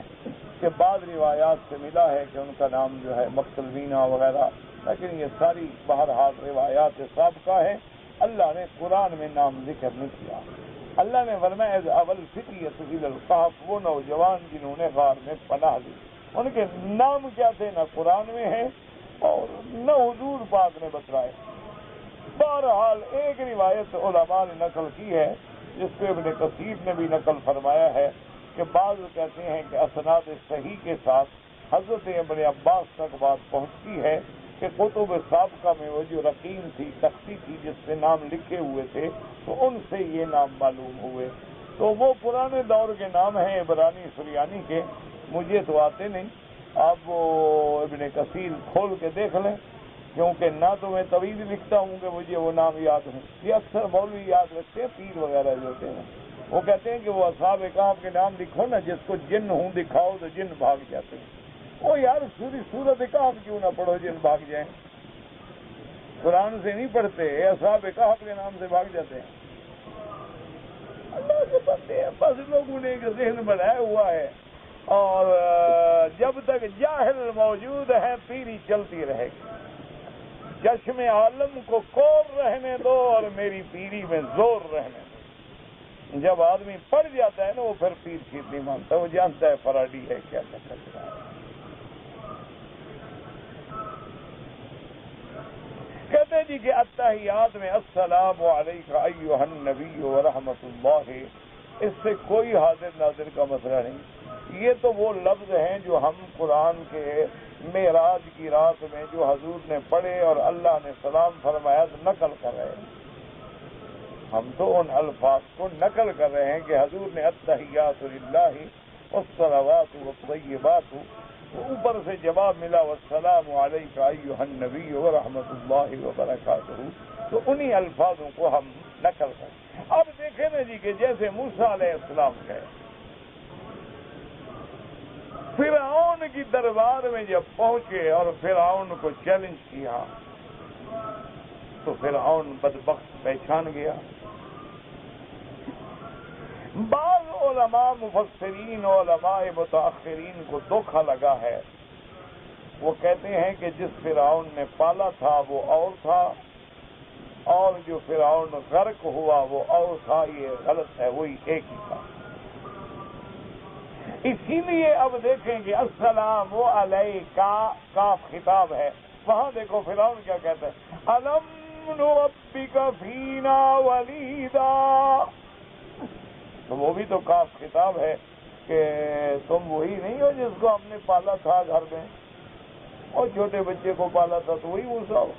کہ بعض روایات سے ملا ہے کہ ان کا نام جو ہے مقتلوینہ وغیرہ، لیکن یہ ساری بہرحال روایات سابقہ ہے. اللہ نے قرآن میں نام ذکر نہیں کیا. اللہ نے فرمایا اذ اول فتیۃ الی الکہف، وہ نوجوان جنہوں نے غار میں پناہ لی. ان کے نام کیا تھے نہ قرآن میں ہے اور نہ حضور پاک نے بتلائے. بہرحال ایک روایت علماء نے نقل کی ہے جس کو ابن کثیر نے بھی نقل فرمایا ہے کہ بعض کہتے ہیں کہ اسناد صحیح کے ساتھ حضرت ابن عباس تک بات پہنچتی ہے کہ کتب سابقہ میں وہ جو رقیم تھی، تختی تھی جس پہ نام لکھے ہوئے تھے، تو ان سے یہ نام معلوم ہوئے. تو وہ پرانے دور کے نام ہیں عبرانی سریانی کے، مجھے تو آتے نہیں. آپ وہ ابن کثیر کھول کے دیکھ لیں، کیونکہ نہ تو میں طویل لکھتا ہوں کہ مجھے وہ نام یاد ہیں. یہ اکثر مولوی یاد رکھتے ہیں، پیر وغیرہ جو ہوتے ہیں وہ کہتے ہیں کہ وہ اصحاب کہف کے نام لکھو نا، جس کو جن ہوں دکھاؤ تو جن بھاگ جاتے ہیں. او یار سورت کہف کیوں نہ پڑھو جن بھاگ جائیں؟ قرآن سے نہیں پڑھتے، اصحاب کہف کے نام سے بھاگ جاتے ہیں. اللہ کے بندے ہیں، بس لوگوں نے ایک ذہن بنایا ہوا ہے، اور جب تک جاہل موجود ہے پیری چلتی رہے گی. چشم عالم کو کور رہنے دو اور میری پیری میں زور رہنے دو. جب آدمی پڑ جاتا ہے نا وہ پھر پیر چیز نہیں مانتا، وہ جانتا ہے فراڈی ہے کیا کر رہا ہے. کہتے ہیں جی کہ التحیات میں السلام علیک ایھا النبی ورحمۃ اللہ، اس سے کوئی حاضر ناظر کا مسئلہ نہیں. یہ تو وہ لفظ ہیں جو ہم قرآن کے معراج کی رات میں جو حضور نے پڑھے اور اللہ نے سلام فرمایا تو نقل کر رہے ہیں. ہم تو ان الفاظ کو نقل کر رہے ہیں کہ حضور نے التحیات للہ والصلوات والطیبات، اوپر سے جواب ملا والسلام علیک ایھا النبی ورحمۃ اللہ وبرکاتہ، تو انہی الفاظوں کو ہم نقل کریں. اب دیکھیں نا جی کہ جیسے موسیٰ علیہ السلام گئے، فرعون کی دربار میں جب پہنچے اور فرعون کو چیلنج کیا تو فرعون بدبخت پہچان گیا. بعض علماء مفسرین علماء متاخرین کو دھوکا لگا ہے. وہ کہتے ہیں کہ جس فرعون نے پالا تھا وہ اور تھا اور جو فرعون غرق ہوا وہ اور تھا. یہ غلط ہے، وہی ایک ہی تھا. اسی لیے اب دیکھیں کہ السلام علیکا کاف خطاب ہے. وہاں دیکھو فرعون کیا کہتا ہے، الم نربک فینا ولیدا. تو وہ بھی تو کاف خطاب ہے کہ تم وہی نہیں ہو جس کو ہم نے پالا تھا گھر میں، اور چھوٹے بچے کو پالا تھا تو وہی موسیٰ ہو.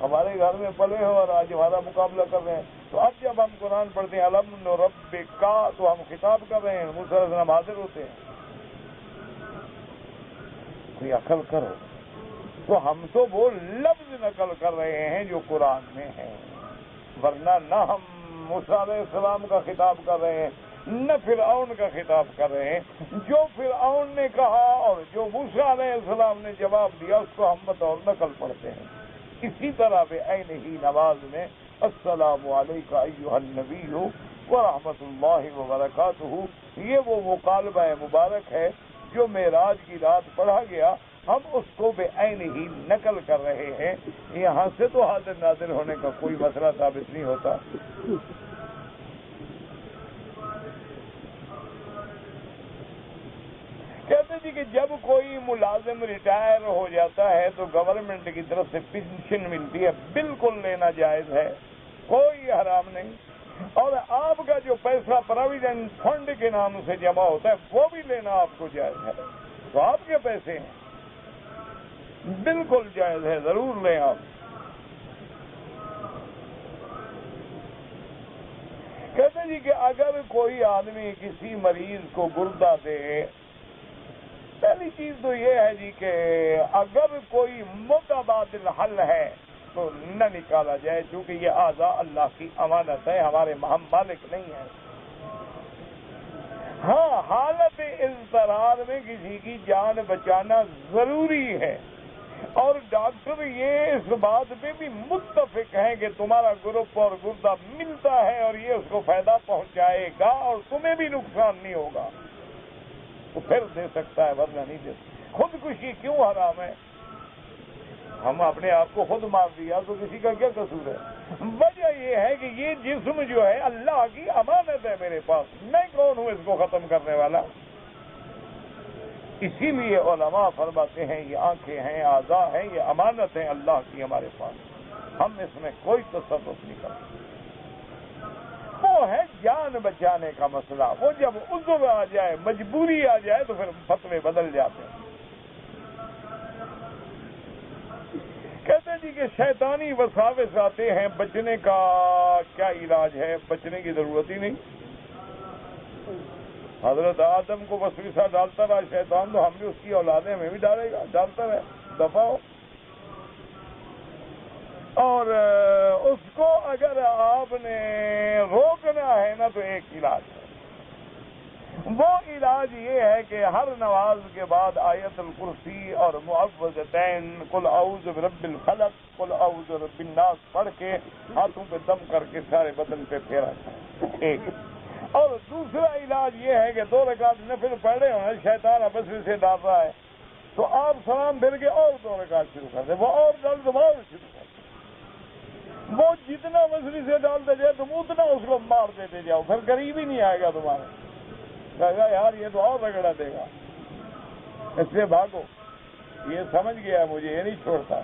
ہمارے گھر میں پلے ہو اور آج ہمارا مقابلہ کر رہے ہیں. تو اب جب ہم قرآن پڑھتے ہیں الم نربک تو ہم خطاب کر رہے ہیں، موسیٰ علیہ السلام حاضر ہوتے ہیں. کوئی عقل کرو. تو ہم تو وہ لفظ نقل کر رہے ہیں جو قرآن میں ہیں، ورنہ نہ ہم موسیٰ علیہ السلام کا خطاب کر رہے ہیں نہ فرعون کا خطاب کر رہے ہیں. جو فرعون نے کہا اور جو موسیٰ علیہ السلام نے جواب دیا اس کو ہم بطور نقل پڑھتے ہیں. اسی طرح بعین ہی نماز میں السلام علیکم ایھا النبی ورحمۃ اللہ وبرکاتہ، یہ وہ مکالمہ مبارک ہے جو معراج کی رات پڑھا گیا. ہم اس کو بعین ہی نقل کر رہے ہیں. یہاں سے تو حاضر ناظر ہونے کا کوئی مسئلہ ثابت نہیں ہوتا. کہتے جی کہ جب کوئی ملازم ریٹائر ہو جاتا ہے تو گورنمنٹ کی طرف سے پینشن ملتی ہے، بالکل لینا جائز ہے، کوئی حرام نہیں. اور آپ کا جو پیسہ پروویڈنٹ فنڈ کے نام سے جمع ہوتا ہے وہ بھی لینا آپ کو جائز ہے. تو آپ کے پیسے ہیں، بالکل جائز ہے، ضرور لیں آپ. کہتے جی کہ اگر کوئی آدمی کسی مریض کو گردہ دے، پہلی چیز تو یہ ہے جی کہ اگر کوئی متبادل حل ہے تو نہ نکالا جائے، چونکہ یہ اعضاء اللہ کی امانت ہے، ہمارے ہم مالک نہیں ہیں. ہاں، حالت اضطرار میں کسی کی جان بچانا ضروری ہے، اور ڈاکٹر یہ اس بات پہ بھی متفق ہیں کہ تمہارا گروپ اور گردہ ملتا ہے اور یہ اس کو فائدہ پہنچائے گا اور تمہیں بھی نقصان نہیں ہوگا، تو پھر دے سکتا ہے، ورنہ نہیں دے سکتا. خودکشی کیوں حرام ہے؟ ہم اپنے آپ کو خود مار دیا تو کسی کا کیا قصور ہے؟ وجہ یہ ہے کہ یہ جسم جو ہے اللہ کی امانت ہے میرے پاس، میں کون ہوں اس کو ختم کرنے والا؟ اسی لیے علماء فرماتے ہیں یہ آنکھیں ہیں، اعضاء ہیں، یہ امانت ہیں اللہ کی ہمارے پاس، ہم اس میں کوئی تصرف نہیں کرتے. وہ ہے جان بچانے کا مسئلہ، وہ جب عذر آ جائے، مجبوری آ جائے تو پھر فتوے بدل جاتے ہیں. کہتے جی کہ شیطانی وساوس آتے ہیں، بچنے کا کیا علاج ہے؟ بچنے کی ضرورت ہی نہیں. حضرت آدم کو وسوسہ ڈالتا رہا شیطان، تو ہم بھی اس کی اولادیں میں بھی ڈالے گا، ڈالتا رہے، دفع ہو. اور اس کو اگر آپ نے روکنا ہے نا تو ایک علاج ہے. وہ علاج یہ ہے کہ ہر نماز کے بعد آیت الکرسی اور معوذتین، قل اعوذ برب الفلق، قل اعوذ برب الناس پڑھ کے ہاتھوں پہ دم کر کے سارے بدن پہ پھیرا جائے، ایک. اور دوسرا علاج یہ ہے کہ 2 رکعت نفل پڑھے ہوئے، شیطان وسوسے سے ڈال رہا ہے تو آپ سلام پھر کے اور 2 رکعت شروع کر دیں، وہ اور ڈال دو اور شروع کر دیں. وہ جتنا وسوسے سے ڈالتے جائے تم اتنا اس کو مار دیتے جاؤ، پھر قریب ہی نہیں آئے گا تمہارے. کہے گا یار یہ تو اور رگڑا دے گا، اس سے بھاگو، یہ سمجھ گیا مجھے، یہ نہیں چھوڑتا.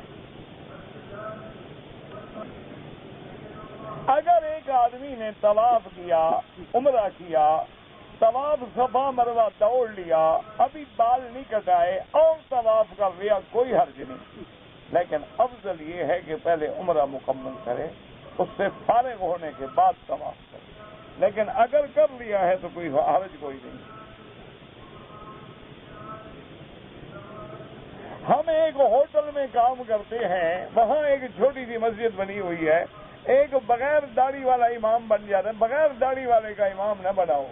اگر ایک آدمی نے طواف کیا، عمرہ کیا، طواف صفا مروہ دوڑ لیا، ابھی بال نہیں کٹائے اور طواف کر لیا، کوئی حرج نہیں. لیکن افضل یہ ہے کہ پہلے عمرہ مکمل کرے، اس سے فارغ ہونے کے بعد طواف کرے. لیکن اگر کر لیا ہے تو کوئی حرج کوئی نہیں. ہم ایک ہوٹل میں کام کرتے ہیں، وہاں ایک چھوٹی سی مسجد بنی ہوئی ہے، ایک بغیر داڑھی والا امام بن جاتا ہے. بغیر داڑھی والے کا امام نہ بناؤ،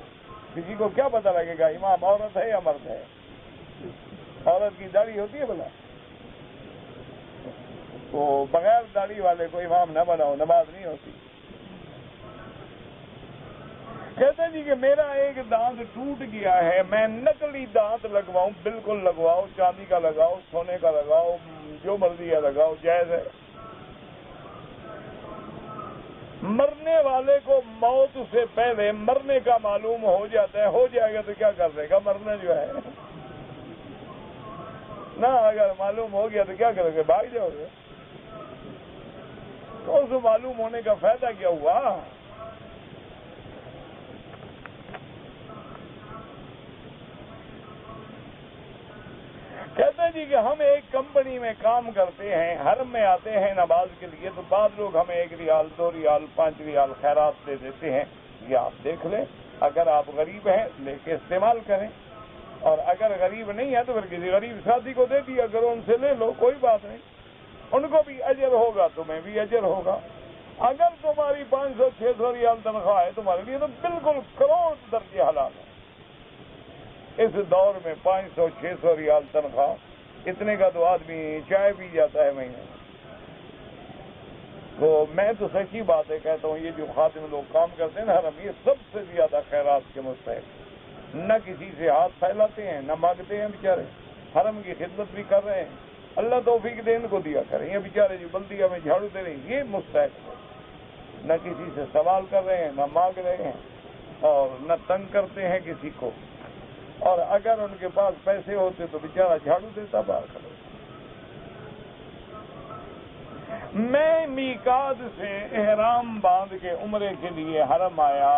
کسی کو کیا پتہ لگے گا امام عورت ہے یا مرد ہے. عورت کی داڑھی ہوتی ہے بھلا؟ تو بغیر داڑھی والے کو امام نہ بناؤ، نماز نہیں ہوتی۔ کہتے جی کہ میرا ایک دانت ٹوٹ گیا ہے، میں نقلی دانت لگواؤں؟ بالکل لگواؤ، چاندی کا لگاؤ، سونے کا لگاؤ، جو مرضی ہے لگاؤ، جائز ہے۔ مرنے والے کو موت سے پہلے مرنے کا معلوم ہو جاتا ہے، ہو جائے گا تو کیا کر دے گا؟ مرنا جو ہے نہ، اگر معلوم ہو گیا تو کیا کرو گے؟ بھاگ جاؤ گے؟ تو اس معلوم ہونے کا فائدہ کیا ہوا؟ کہتے جی کہ ہم ایک کمپنی میں کام کرتے ہیں، حرم میں آتے ہیں نماز کے لیے، تو بعض لوگ ہمیں 1 ریال 2 ریال 5 ریال خیرات دے دیتے ہیں۔ یہ آپ دیکھ لیں، اگر آپ غریب ہیں لے کے استعمال کریں، اور اگر غریب نہیں ہے تو پھر کسی غریب ساتھی کو دے دیا کرو، ان سے لے لو، کوئی بات نہیں، ان کو بھی اجر ہوگا، تمہیں بھی اجر ہوگا۔ اگر تمہاری 500 600 ریال تنخواہ ہے تمہارے لیے تو بالکل کروڑ درجے حلال ہے۔ اس دور میں 500 600 ریال تنخواہ، اتنے کا تو آدمی چائے پی جاتا ہے مہینے میں۔ تو میں تو سچی باتیں کہتا ہوں، یہ جو خادم لوگ کام کرتے ہیں نا حرم، یہ سب سے زیادہ خیرات کے مستحق، نہ کسی سے ہاتھ پھیلاتے ہیں، نہ مانگتے ہیں بیچارے، حرم کی خدمت بھی کر رہے ہیں، اللہ توفیق دے ان کو دیا کریں۔ یہ بیچارے جو بلدیہ میں جھاڑو دے رہے ہیں یہ مستحق ہے، نہ کسی سے سوال کر رہے ہیں، نہ مانگ رہے ہیں، اور نہ تنگ کرتے ہیں کسی کو، اور اگر ان کے پاس پیسے ہوتے تو بیچارہ جھاڑو دیتا باہر کھڑا۔ میں میقات سے احرام باندھ کے عمرے کے لیے حرم آیا،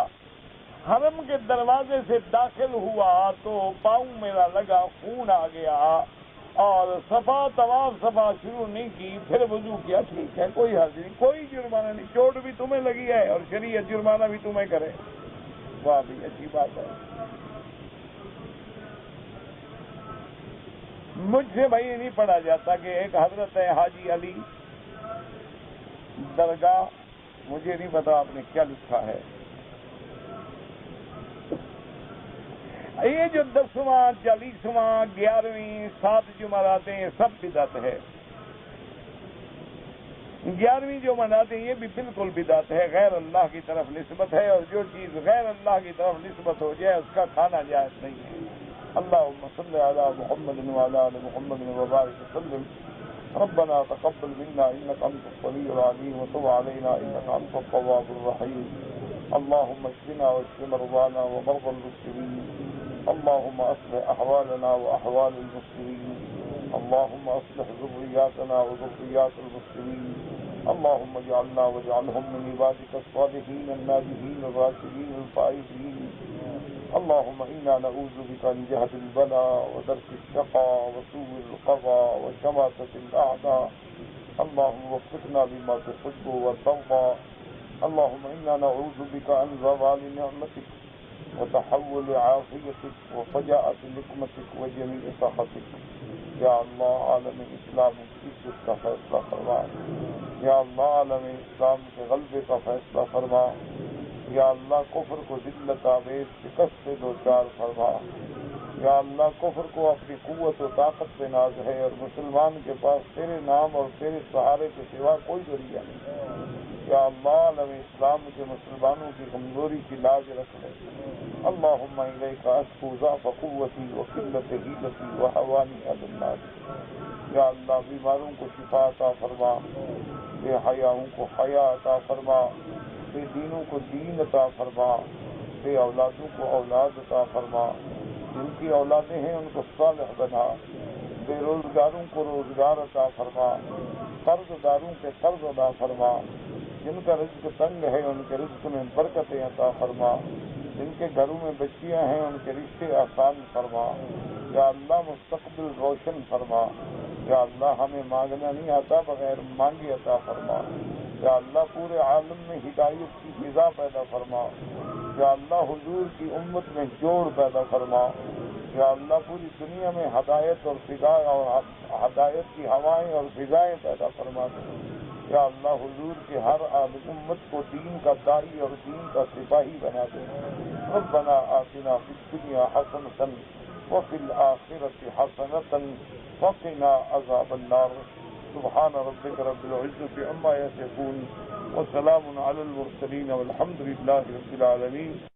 حرم کے دروازے سے داخل ہوا تو پاؤں میرا لگا، خون آ گیا، اور صفا طواف صفا شروع نہیں کی، پھر وضو کیا، ٹھیک ہے، کوئی حرج نہیں، کوئی جرمانہ نہیں، چوٹ بھی تمہیں لگی ہے اور شریعت جرمانہ بھی تمہیں کرے، واہ بھی اچھی بات ہے۔ مجھ سے بھائی نہیں پڑھا جاتا کہ ایک حضرت ہے حاجی علی درگاہ، مجھے نہیں پتا آپ نے کیا لکھا ہے۔ یہ جو 10واں 40واں 11ویں 7 جو مناتے ہیں سب بدعت ہے۔ 11ویں جو مناتے ہیں یہ بھی بالکل بدعت ہے، غیر اللہ کی طرف نسبت ہے، اور جو چیز غیر اللہ کی طرف نسبت ہو جائے اس کا کھانا جائز نہیں ہے۔ اللهم صل على محمد وعلى آل محمد وبارك وسلم۔ ربنا تقبل منا انك انت السميع العليم وتب علينا انك انت التواب الرحيم۔ اللهم اشفنا واشف مرضانا ومرضى المسلمين، اللهم اصلح احوالنا واحوال المسلمين، اللهم اصلح ذرياتنا وذريات المسلمين، اللهم اجعلنا واجعلهم من عبادك الصالحين الناجحين الراشدين الفائزين۔ اللهم إنا نعوذ بك من جهد البلاء ودرك الشقاء وسوء القضاء وشماتة الأعداء، اللهم وفقنا لما تحب وترضى، اللهم إنا نعوذ بك عن زوال نعمتك وتحول عافيتك وفجاءة نقمتك وجميع سخطك۔ یا اللہ عالم اسلام کی عزت کا فیصلہ فرما، یا اللہ عالم اسلام کے غلبے کا فیصلہ فرما، یا اللہ کفر کو ذلت آویز شکست سے دوچار فرما، یا اللہ کفر کو اپنی قوت و طاقت پہ ناز ہے، اور مسلمان کے پاس تیرے نام اور تیرے سہارے کے سوا کوئی ذریعہ نہیں، یا اللہ عالم اسلام کے مسلمانوں کی کمزوری کی لاج رکھ لے۔ اللہم الیک اشکو ضعف قوتی وقلت حیلتی وحوانی علی الناس۔ یا اللہ بیماروں کو شفا عطا فرما، بے حیاؤں کو حیا عطا فرما، بے دینوں کو دین عطا فرما، بے اولادوں کو اولاد عطا فرما، جن کی اولادیں ہیں ان کو صالح بنا، بے روزگاروں کو روزگار عطا فرما، قرض داروں کے قرض عطا فرما، جن کا رزق تنگ ہے ان کے رزق میں برکتیں عطا فرما، جن کے گھروں میں بچیاں ہیں ان کے رشتے آسان فرما، یا اللہ مستقبل روشن فرما، یا اللہ ہمیں مانگنا نہیں آتا بغیر مانگے عطا فرما، یا اللہ پورے عالم میں ہدایت کی فضا پیدا فرما، یا اللہ حضور کی امت میں جوڑ پیدا فرما، یا اللہ پوری دنیا میں ہدایت اور فضائیں اور ہدایت کی ہوائیں اور فضائیں پیدا فرما دے، یا اللہ حضور کے ہر امت کو دین کا داعی اور دین کا سپاہی بنا دے۔ ربنا آتنا فی الدنیا حسنۃ وفي الآخرة حسنة وقنا عذاب النار. سبحان ربك رب العزة عما يصفون وسلام على المرسلين والحمد لله رب العالمين.